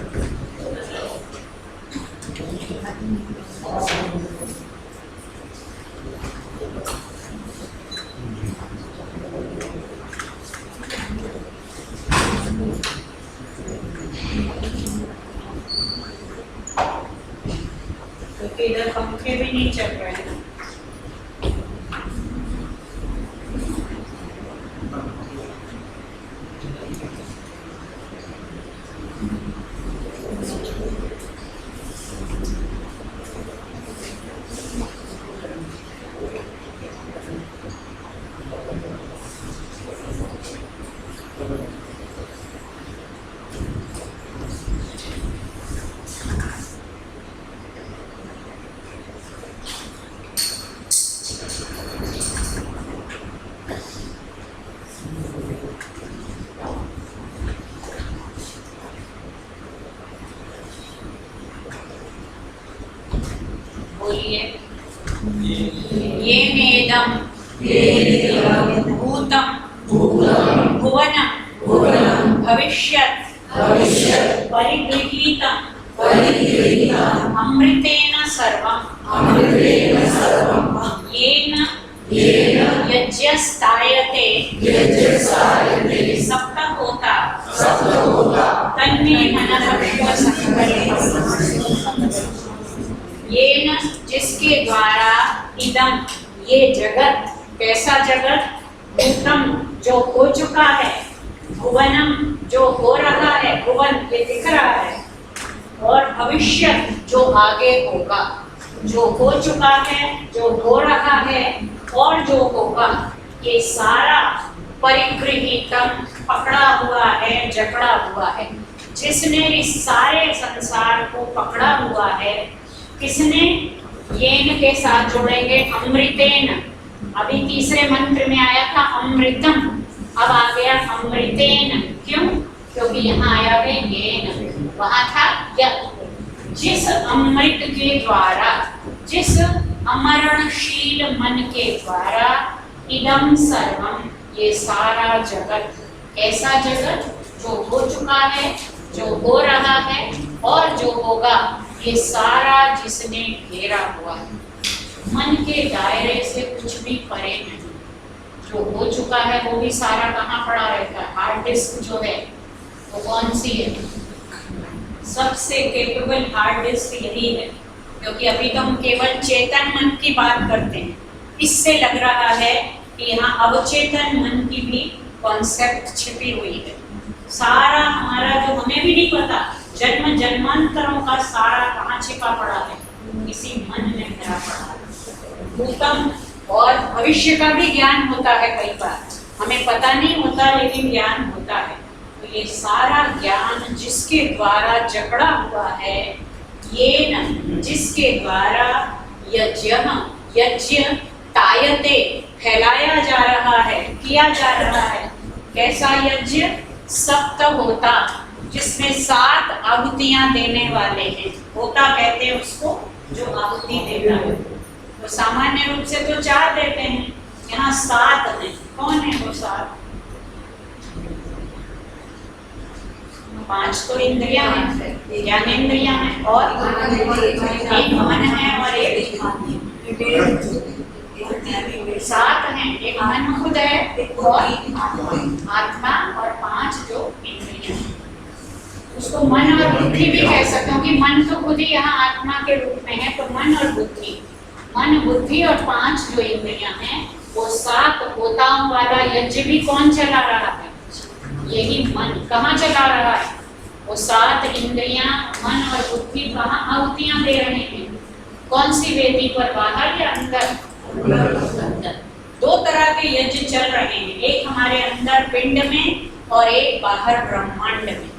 क्योंकि इधर पंखे भी नहीं चल रहे हैं। बोलिए, ये नेदम भूतम भुवनम भविष्यत् परिगृहीतम अमृतेन सर्वं येन यज्ञस्तायते सप्तहोता तन्मे मनः येन जिसके द्वारा इदम ये जगत, कैसा जगत, भूतम जो हो चुका है, भुवनम जो हो रहा है, भुवन ये दिख रहा है, और भविष्य जो आगे होगा, जो हो चुका है, जो हो रहा है और जो होगा, ये सारा परिगृहीतम पकड़ा हुआ है, जकड़ा हुआ है। जिसने इस सारे संसार को पकड़ा हुआ है, किसने, येन के साथ जोड़ेंगे अमृतेन। अभी तीसरे मंत्र में आया था अमृतम, अब आ गया अमृतेन। क्यों? क्योंकि यहाँ आया है येन, वहां था यत्। जिस अमृत के द्वारा, जिस अमरणशील मन के द्वारा, इदम सर्वम ये सारा जगत, ऐसा जगत जो हो चुका है, जो हो रहा है और जो होगा, ये सारा जिसने घेरा हुआ है, मन के दायरे से कुछ भी परे नहीं। जो हो चुका है वो भी सारा कहाँ पड़ा रहता है, हार्ड डिस्क जो है वो कौन सी है, सबसे कैपेबल हार्ड डिस्क यही है। क्योंकि अभी तो हम केवल चेतन मन की बात करते हैं, इससे लग रहा है कि यहाँ अवचेतन मन की भी कॉन्सेप्ट छिपी हुई है। सारा हमारा जो हमें भी नहीं पता, जन्म जन्मांतरों का सारा कहाँ छिपा पड़ा है, इसी मन में भरा पड़ा है। भूतम और भविष्य का भी ज्ञान होता है, कई बार हमें पता नहीं होता लेकिन ज्ञान होता है। तो ये सारा ज्ञान जिसके द्वारा जकड़ा हुआ है, ये न जिसके द्वारा यज्ञ तायते फैलाया जा रहा है, किया जा रहा है। कैसा यज्ञ? सप्त होता, जिसमें 7 आहुतियां देने वाले हैं। होता कहते हैं उसको जो आहुति देता है। तो सामान्य रूप से तो 4 देते हैं, यहाँ 7 हैं। कौन है वो 7? 5 तो इंद्रियां हैं, ज्ञानेंद्रियां हैं, और एक मन है और एक 7 हैं। एक मन खुद है और आत्मा, और 5 जो इंद्रियां हैं। उसको मन और बुद्धि भी कह सकते हो, कि मन तो खुद ही यहाँ आत्मा के रूप में है, तो मन और बुद्धि मन बुद्धि और 5 जो इंद्रियां हैं वो 7 होताओं वाला यज्ञ भी कौन चला रहा है? यही मन। कहाँ चला रहा है? वो 7 इंद्रियां मन और बुद्धि कहाँ आहुतियां दे रहे हैं? कौन सी वेदी पर, बाहर या अंदर? अंदर। 2 तरह के यज्ञ चल रहे हैं, एक हमारे अंदर पिंड में और एक बाहर ब्रह्मांड में।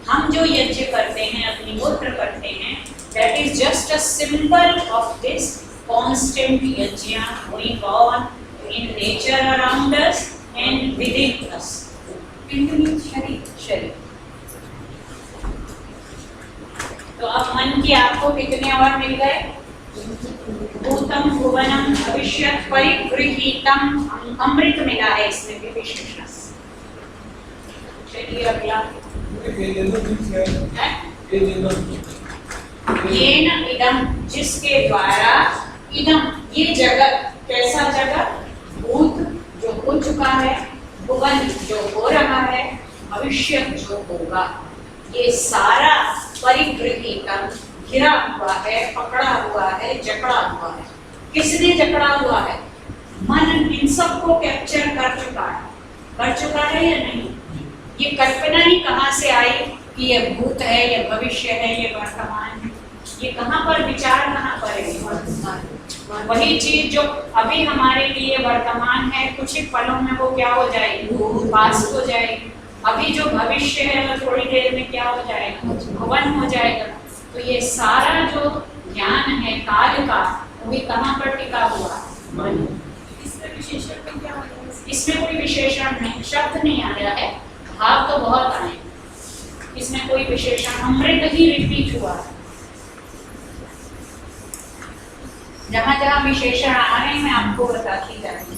हम जो यज्ञ करते हैं, अग्निहोत्र करते हैं, that is just a symbol of this constant yajna going on in nature around us and within us. पिंड में शरीर। तो अब मन की आपको कितने और मिल गए? भूतम भुवनम भविष्यत परिगृहीतम, अमृत मिला है इसमें भी विशेषण। चलिए अगला। येन इदम, जिसके द्वारा, इदम ये जगत, कैसा जगत? भूत जो हो चुका है, भुवन जो हो रहा है, भविष्य जो होगा, ये सारा परिगृहीतम घिरा हुआ है, पकड़ा हुआ है, जकड़ा हुआ है। किसने जकड़ा हुआ है? मन इन सबको कैप्चर कर चुका है या नहीं? ये कल्पना ही कहाँ से आई कि ये भूत है, ये भविष्य है, ये वर्तमान है? ये कहाँ पर विचार, कहाँ पर है? वही चीज जो अभी हमारे लिए वर्तमान है, कुछ ही पलों में वो क्या हो जाएगी? पास हो जाएगी। अभी जो भविष्य है वो थोड़ी देर में क्या हो जाएगा? भवन हो जाएगा। तो ये सारा जो ज्ञान है काल का, वो भी कहाँ पर टिका हुआ? मन। इसमें विशेषण क्या होगा? इसमें कोई विशेषण नहीं, शब्द नहीं आया है, भाव तो बहुत आए, इसमें कोई विशेषण, अमृत ही रिपीट हुआ। जहां जहां विशेषण आ रहे हैं मैं आपको बताती जा रही हूँ।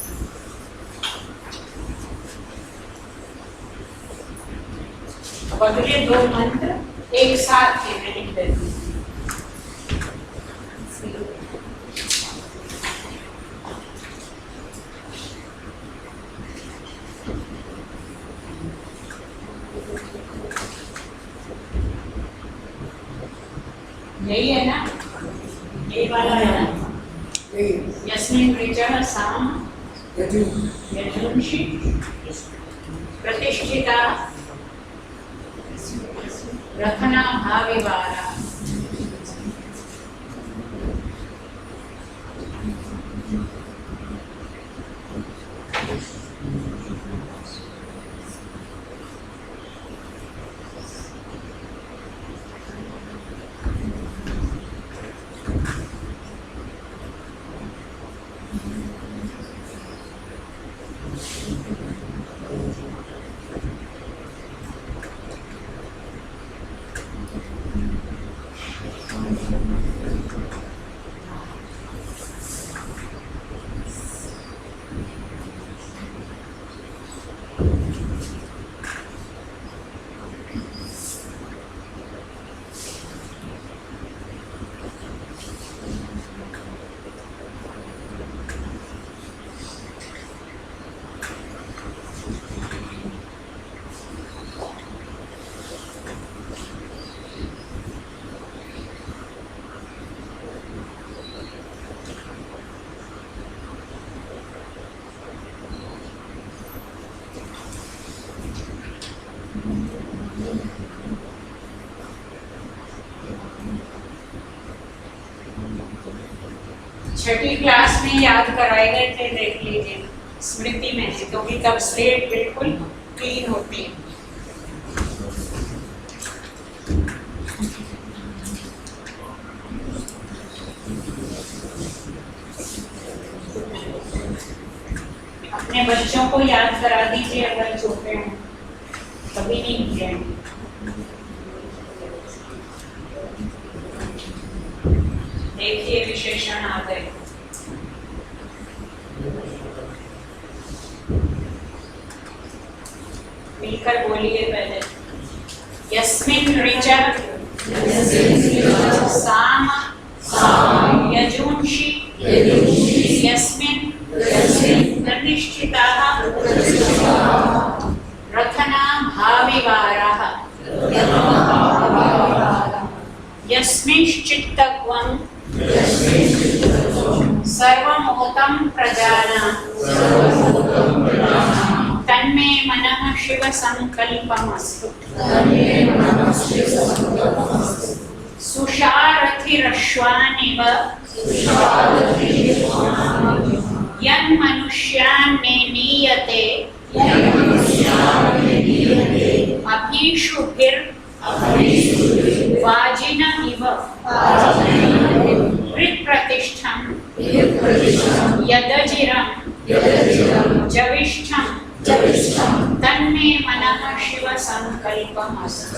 अगले 2 मंत्र एक साथ ही मैं लिख देती हूँ। यही है ना? यही वाला है ना? यस्मिन् ऋचः साम यजुंषि प्रतिष्ठिता रखना भाविवारा। छठी क्लास में याद कराए गए थे, देख लीजिए स्मृति में है, क्योंकि तब स्लेट बिल्कुल क्लीन होती है। अपने बच्चों को याद करा दीजिए अगर छोटे हैं, कभी नहीं किया है। देखिए विशेषण आ गए। मिलकर बोलिए पहले। यस्मिन् ऋचः साम यजुंषि यस्मिन् प्रतिष्ठिताः रथना भाविवाराः यस्मिंश्चित्तत्वं सर्वमोहतं प्रजानां तन्मे मनः शिव संकल्पमस्तु। सुषारथिरश्वानिव यन्मनुष्यान् मे नीयते अभीषुभिर्वाजिन इव हृत्प्रतिष्ठं यदजिरं जविष्ठं तन्मे मनः शिव संकल्पमस्तु।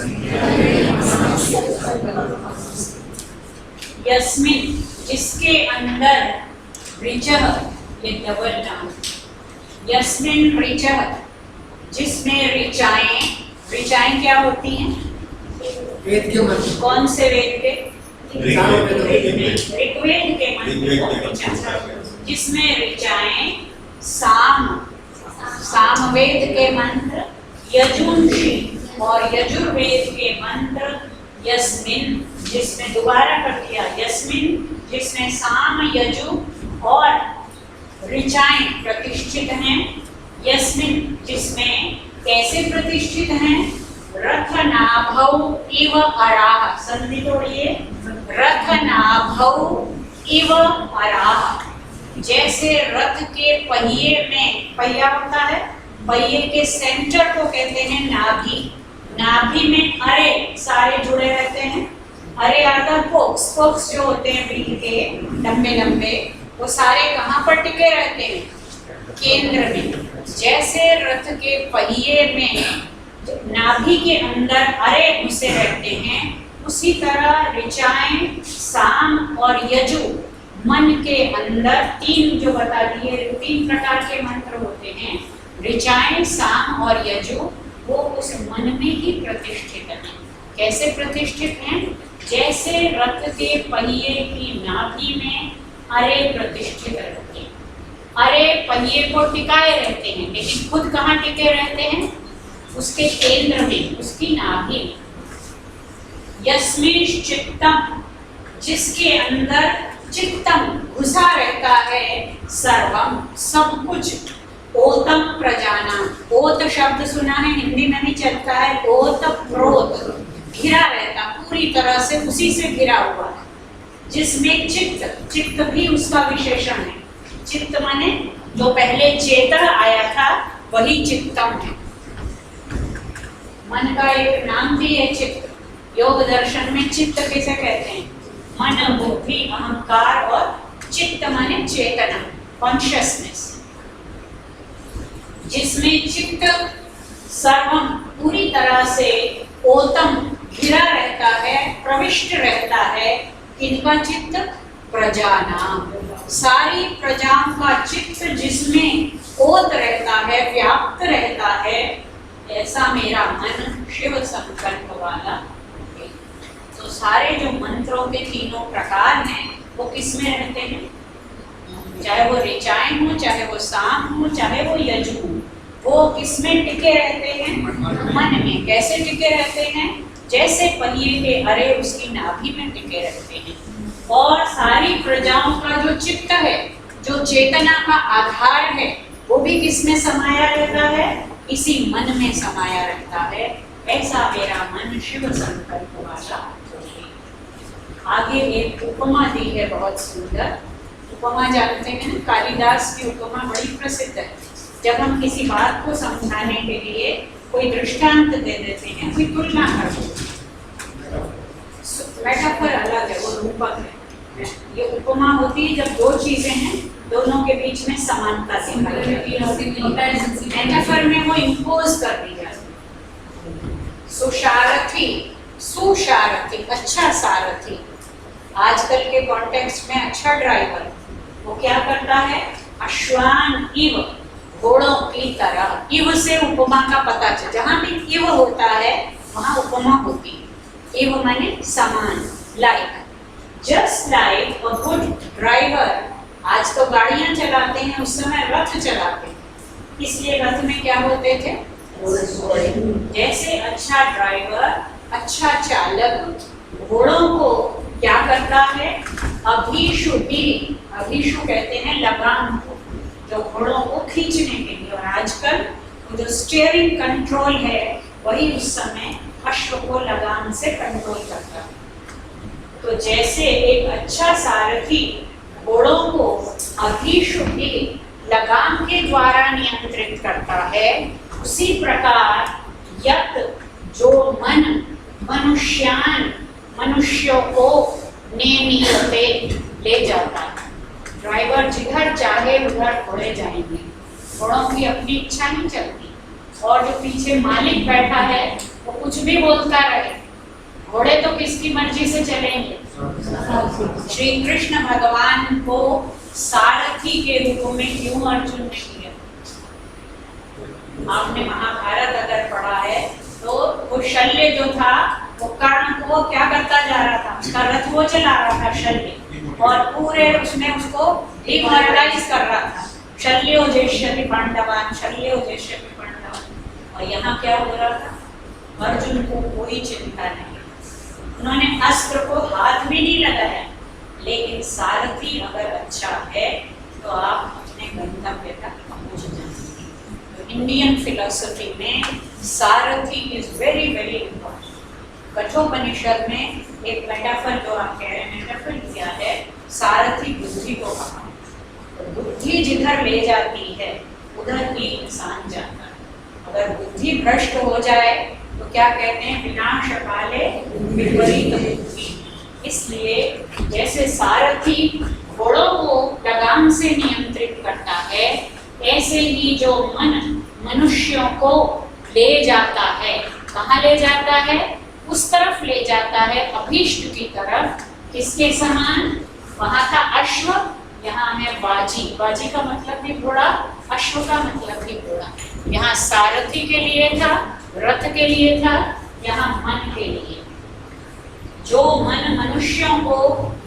यस्मिन् जिसके अंदर ऋचः, ये डबल नाम, यस्मिन् ऋचः जिसमें ऋचाएं, ऋचाएं क्या होती हैं? वेद के मंत्र। कौन से वेद के? ऋग्वेद के मंत्र को ऋचाएं, जिसमें ऋचाएं सामवेद के मंत्र, यजुंशी और यजुर्वेद के मंत्र, यस्मिन् जिसमें दोबारा कर दिया, यस्मिन् जिसमें साम यजु और ऋचाएं प्रतिष्ठित हैं, यस्मिन् जिसमें कैसे प्रतिष्ठित हैं? रथनाभौ इव अराह, संधि तोड़िए, रथनाभौ इव अराह, जैसे रथ के पहिए में, पहिया होता है, पहिए के सेंटर को कहते हैं नाभि, नाभि में अरे सारे जुड़े रहते हैं, अरे आधा पोक्स, पोक्स जो होते हैं बीच के लंबे लंबे, वो सारे कहाँ पर टिके रहते हैं? केंद्र में। जैसे रथ के पहिए में नाभि के अंदर अरे घुसे रहते हैं, उसी तरह ऋचाएं साम और यजु मन के अंदर, तीन जो बता दिए, तीन प्रकार के मंत्र होते हैं, ऋचाएं साम और यजु, वो उस मन में ही प्रतिष्ठित हैं। कैसे प्रतिष्ठित हैं? जैसे रथ के पहिए की नाभि में अरे प्रतिष्ठित रहते हैं, अरे पहिए को टिकाए रहते हैं, लेकिन खुद कहाँ टिके रहते हैं? उसके केंद्र में, उसकी नाभि में। यस्मिन् चित्तम जिसके अंदर चित्तम घुसा रहता है, सर्वम सब कुछ, ओतम प्रजानां, ओत शब्द सुना है, हिंदी में भी चलता है, ओत प्रोत, घिरा रहता, पूरी तरह से उसी से घिरा हुआ है, जिसमें चित्त, चित्त भी उसका विशेषण है। चित्त माने जो पहले चेतन आया था वही चित्तम है। मन का एक नाम भी है चित्त। योग दर्शन में चित्त किसे कहते हैं? मन, बुद्धि, अहंकार, और चित्त माने चेतना, कॉन्शियसनेस। जिसमें चित्त सर्वम पूरी तरह से ओतम घिरा रहता है, प्रविष्ट रहता है, किनका चित्त? प्रजानां, सारी प्रजाओं का चित्त जिसमें ओत रहता है, व्याप्त रहता है, ऐसा मेरा मन शिव संकल्प वाला है। तो सारे जो मंत्रों के तीनों प्रकार हैं वो किसमें रहते हैं? चाहे वो ऋचाएं हो, चाहे वो साम हो, चाहे वो यजु हो, वो किसमें टिके रहते हैं? मन में। कैसे टिके रहते हैं? जैसे पहिए के अरे उसकी नाभि में टिके रहते हैं। और सारी प्रजाओं का जो चित्त है, जो चेतना का आधार है, वो भी किसमें समाया रहता है? इसी मन में समाया रहता है। ऐसा मेरा मन शिव संकल्प वाला। आगे एक उपमा दी है बहुत सुंदर। उपमा जानते हैं ना, कालिदास की उपमा बड़ी प्रसिद्ध है। जब हम किसी बात को समझाने के लिए कोई दृष्टांत दे देते हैं, कोई तुलना करते हैं, मेटाफर अलग है, वो रूपक है। ये उपमा होती है जब दो चीजें हैं, दोनों के बीच में समानता दिखाई जाती है। मेटाफर में वो इंपोज कर दी जाती है। सुसारथी, सुसारथी, अच्छा सारथी, आजकल के कॉन्टेक्स्ट में अच्छा ड्राइवर, वो क्या करता है? अश्वान इव, घोड़ों की तरह। इव से उपमा का पता चल, जहाँ भी इव होता है वहाँ उपमा होती है। इव माने समान, like, just like a good driver. आज तो गाड़ियां चलाते हैं, उस समय रथ चलाते हैं, इसलिए रथ में क्या होते थे? जैसे अच्छा ड्राइवर, अच्छा चालक घोड़ों को क्या करता है? अभिषुद्धि, अभिषु कहते हैं लगाम को, जो घोड़ों को खींचने के लिए। और आजकल जो स्टीयरिंग कंट्रोल है वही उस समय अश्व को लगाम से कंट्रोल करता है। तो जैसे एक अच्छा सारथी घोड़ों को अभिषुद्धि लगाम के द्वारा नियंत्रित करता है, उसी प्रकार यत जो मन मनुष्यों को नियते ले जाता है। ड्राइवर जिधर चाहे उधर घोड़े जाएंगे, घोड़ों की अपनी इच्छा नहीं चलती। और जो पीछे मालिक बैठा है वो कुछ भी बोलता रहे, घोड़े तो किसकी मर्जी से चलेंगे। श्री कृष्ण भगवान को सारथी के रूप में क्यों अर्जुन ने किया? आपने महाभारत अगर पढ़ा है तो वो शल्य जो था वो कर्ण को क्या करता जा रहा था, उसका रथ वो चला रहा था शल्य, और पूरे उसमें उसको डिमोरलाइज कर रहा था। शल्यो जेष्यति पांडवान, शल्यो जेष्यति पांडवान। और यहाँ क्या हो रहा था? अर्जुन को कोई चिंता नहीं, उन्होंने अस्त्र को हाथ भी नहीं लगाया। लेकिन सारथी अगर अच्छा है तो आप अपने गंतव्य तक पहुंच जाएंगे। तो इंडियन फिलॉसफी में सारथी is very very important. Kathopanishad में एक मेटाफर जो आप कह रहे हैं, मेटाफर दिया है, सारथी बुद्धि को कहा। तो बुद्धि जिधर ले जाती है उधर ही इंसान जाता है। अगर बुद्धि भ्रष्ट हो जाए तो क्या कहते हैं? विनाश काले विपरीत बुद्धि। इसलिए जैसे सारथी घोड़ों को लगाम से नियंत्रित करता है, ऐसे ही जो मन मनुष्यों को ले जाता है, कहाँ ले जाता है? उस तरफ ले जाता है, अभीष्ट की तरफ। किसके समान? वहां था अश्व, यहाँ है बाजी। बाजी का मतलब भी घोड़ा, अश्व का मतलब भी घोड़ा। यहाँ सारथी के लिए था, रथ के लिए था, यहाँ मन के लिए। जो मन मनुष्यों को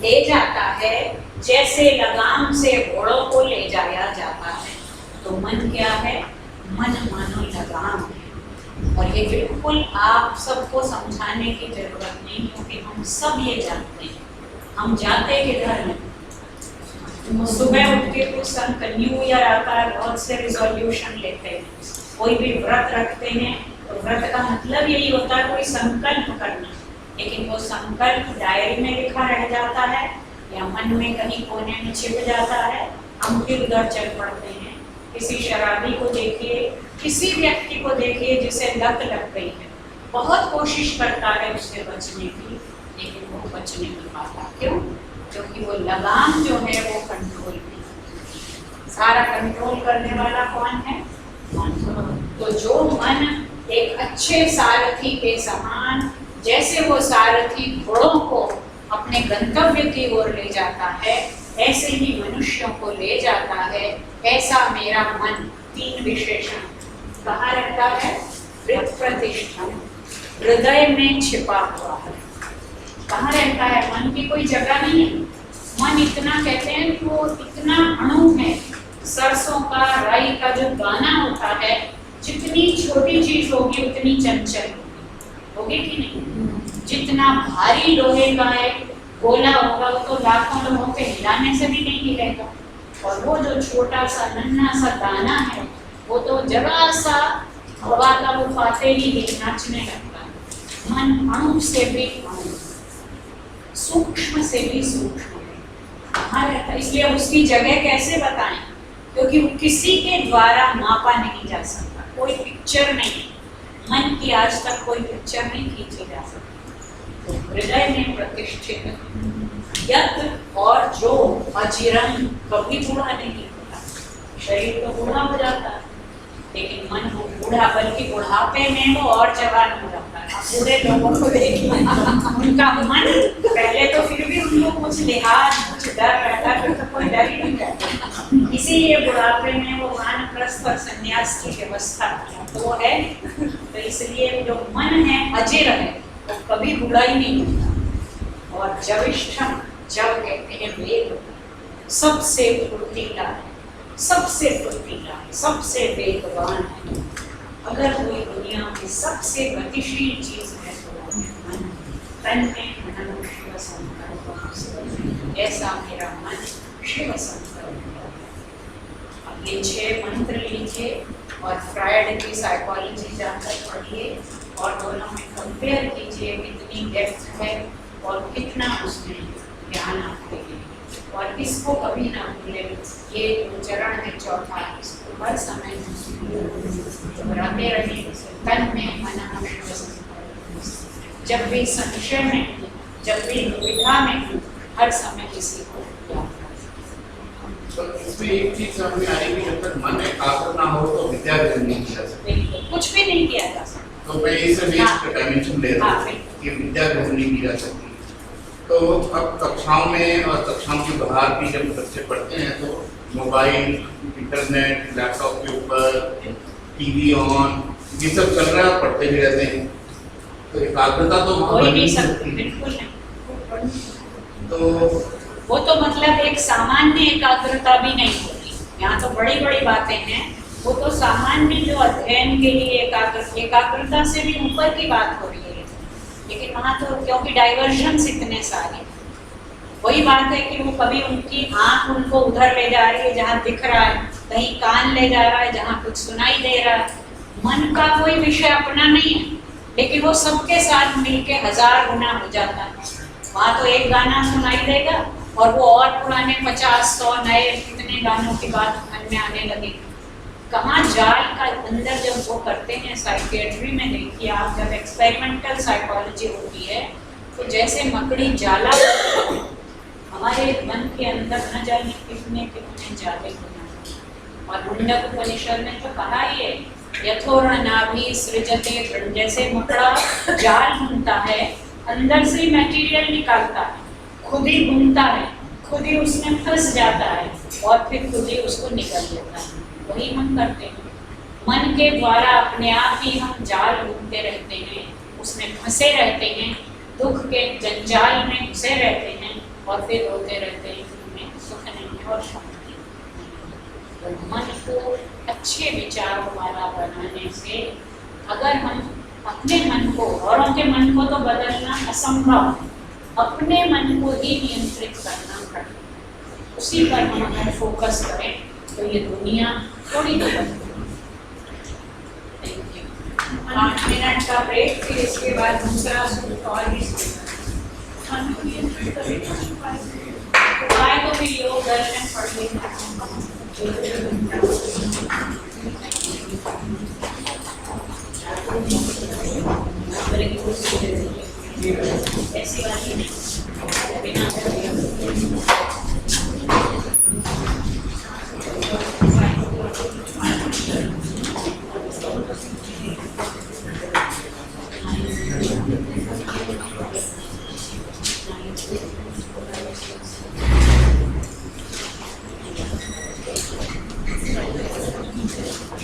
ले जाता है, जैसे लगाम से घोड़ों को ले जाया जाता है, तो मन क्या है? मन मानो लगाम है। और ये बिल्कुल आप सबको समझाने की जरूरत नहीं, क्योंकि हम सब ये जानते हैं। हम जाते किधर हैं? सुबह उठ के कुछ न्यू ईयर आता है, बहुत से रिजोल्यूशन लेते हैं, कोई भी व्रत रखते हैं, तो व्रत का मतलब यही होता है कोई संकल्प करना। लेकिन वो संकल्प डायरी में लिखा रह जाता है या मन में कहीं कोने में छिप जाता है, हम फिर उधर चल पड़ते हैं। किसी शराबी को देखिए, किसी व्यक्ति को देखिए जिसे लत लग गई है, बहुत कोशिश करता है उससे बचने की, लेकिन वो बच नहीं पाता। क्यों? क्योंकि वो लगाम जो है वो कंट्रोल नहीं। सारा कंट्रोल करने वाला कौन है? तो जो मन एक अच्छे सारथी के समान, जैसे वो सारथी घोड़ों को अपने गंतव्य की ओर ले जाता है, ऐसे ही मनुष्यों को ले जाता है। ऐसा मेरा मन, तीन विशेषण, कहाँ रहता है? हृदय प्रतिष्ठम, हृदय में छिपा हुआ है। कहाँ रहता है? मन की कोई जगह नहीं है। मन इतना, कहते हैं कि वो इतना अणु है, सरसों का, राई का जो दाना होता है, जितनी छोटी चीज होगी उतनी चंचल होगी कि नहीं? जितना भारी लोहे का एक गोला होगा वो तो लाखों लोगों के हिलाने से भी नहीं हिलेगा, और वो जो छोटा सा नन्हा सा दाना है वो तो जरा सा हवा का उठाते ही नाचने लगता है। मन अणु से भी अणु, सूक्ष्म से भी सूक्ष्म है। कहाँ रहता है? इसलिए उसकी जगह कैसे बताएं? क्योंकि वो किसी के द्वारा मापा नहीं जा सकता। कोई पिक्चर नहीं, मन की आज तक कोई पिक्चर नहीं खींची जा सकती। तो हृदय में प्रतिष्ठित यत, और जो अचिरं, कभी बूढ़ा नहीं होता। शरीर तो बूढ़ा हो जाता है, लेकिन मन को बूढ़ा, बल्कि बुढ़ापे में वो और जवान हो जाता है। बूढ़े लोगों को देखिए, उनका मन पहले तो फिर भी उनको कुछ लिहाज, कुछ डर रहता है, तो कोई डर ही नहीं रहता। इसीलिए बुढ़ापे में वो वानप्रस्थ और संन्यास की व्यवस्था तो वो है। तो इसलिए जो मन है अजिर है, वो कभी बूढ़ा ही नहीं होता। और जविष्ठम, जब कहते हैं वेग, सबसे फुर्तीला है, सबसे फुर्तीला है, सबसे वेगवान है। अगर कोई दुनिया में सबसे गतिशील चीज है तो वो है मन। तन में धनु शिव संकल्प, ऐसा मेरा मन शिव संकल्प। अब ये 6 मंत्र लीजिए और फ्रायड की साइकोलॉजी जानकर पढ़िए और दोनों में कंपेयर कीजिए कितनी डेप्थ है और कितना उसमें ज्ञान आपके लिए। और इसको कभी ना भूलें, ये जो चरण है चौथा, इसको हर समय दोहराते रहिए, तन में मन शिव संकल्प। जब भी संशय में, जब भी दुविधा में, हर समय किसी को याद करें। तो इसमें एक चीज समझ में आ रही है कि जब तक मन एकाग्र ना हो तो विद्या ग्रहण नहीं किया जा सकता। बिल्कुल कुछ भी नहीं किया जा सकता। तो मैं इसे भी हाँ। डायमेंशन ले रहा हूँ कि विद्या ग्रहण नहीं की जा सकती। तो अब कक्षाओं में और कक्षाओं के बाहर भी जब बच्चे पढ़ते हैं तो मोबाइल, इंटरनेट, लैपटॉप के ऊपर, टीवी ऑन, ये सब चल रहा है, पढ़ते भी रहते हैं। तो एकाग्रता तो हो ही नहीं सकती, बिल्कुल नहीं। तो वो तो मतलब एक सामान्य एकाग्रता भी नहीं होती। यहाँ तो बड़ी बड़ी बातें हैं, वो तो सामान्य जो अध्ययन के लिए एकाग्रता से भी ऊपर की बात हो रही है। लेकिन वहाँ तो क्योंकि डाइवर्जन्स इतने सारे, वही बात है कि वो कभी उनकी आंख उनको उधर ले जा रही है जहाँ दिख रहा है, कहीं कान ले जा रहा है जहाँ कुछ सुनाई दे रहा है। मन का कोई विषय अपना नहीं है, लेकिन वो सबके साथ मिलके 1000 गुना हो जाता है। वहाँ तो एक गाना सुनाई देगा और वो और पुराने 50-100 नए कितने गानों की बात मन में आने लगेगी। कहाँ जाल का अंदर जब वो करते हैं, साइकियाट्री में देखिए आप, जब एक्सपेरिमेंटल साइकोलॉजी होती है तो जैसे मकड़ी जाला, हमारे मन के अंदर न जाने कितने कितने जाले बनाते। और मुंडक उपनिषद में तो कहा ही है, यथोर्ण नाभि सृजते तृण, जैसे मकड़ा जाल बुनता है, अंदर से मटेरियल निकालता है, खुद ही बुनता है, खुद ही उसमें फंस जाता है और फिर खुद ही उसको निकल लेता है। वही हम करते हैं, मन के द्वारा अपने आप ही हम जाल बुनते रहते हैं, उसमें फंसे रहते हैं, दुख के जंजाल में घुसे रहते हैं और फिर रोते रहते हैं कि हमें सुख नहीं है और शांति। तो मन को अच्छे विचारों वाला बनाने से, अगर हम अपने मन को, औरों के मन को तो बदलना असंभव है, अपने मन को ही नियंत्रित करना पड़ेगा। उसी पर हम अगर फोकस करें तो ये दुनिया थोड़ी तो बदलेगी। 5 मिनट का ब्रेक, फिर इसके बाद दूसरा सूत्र और भी उपाय तो भी योग दर्शन पढ़ लेना। ऐसी बात नहीं, बिना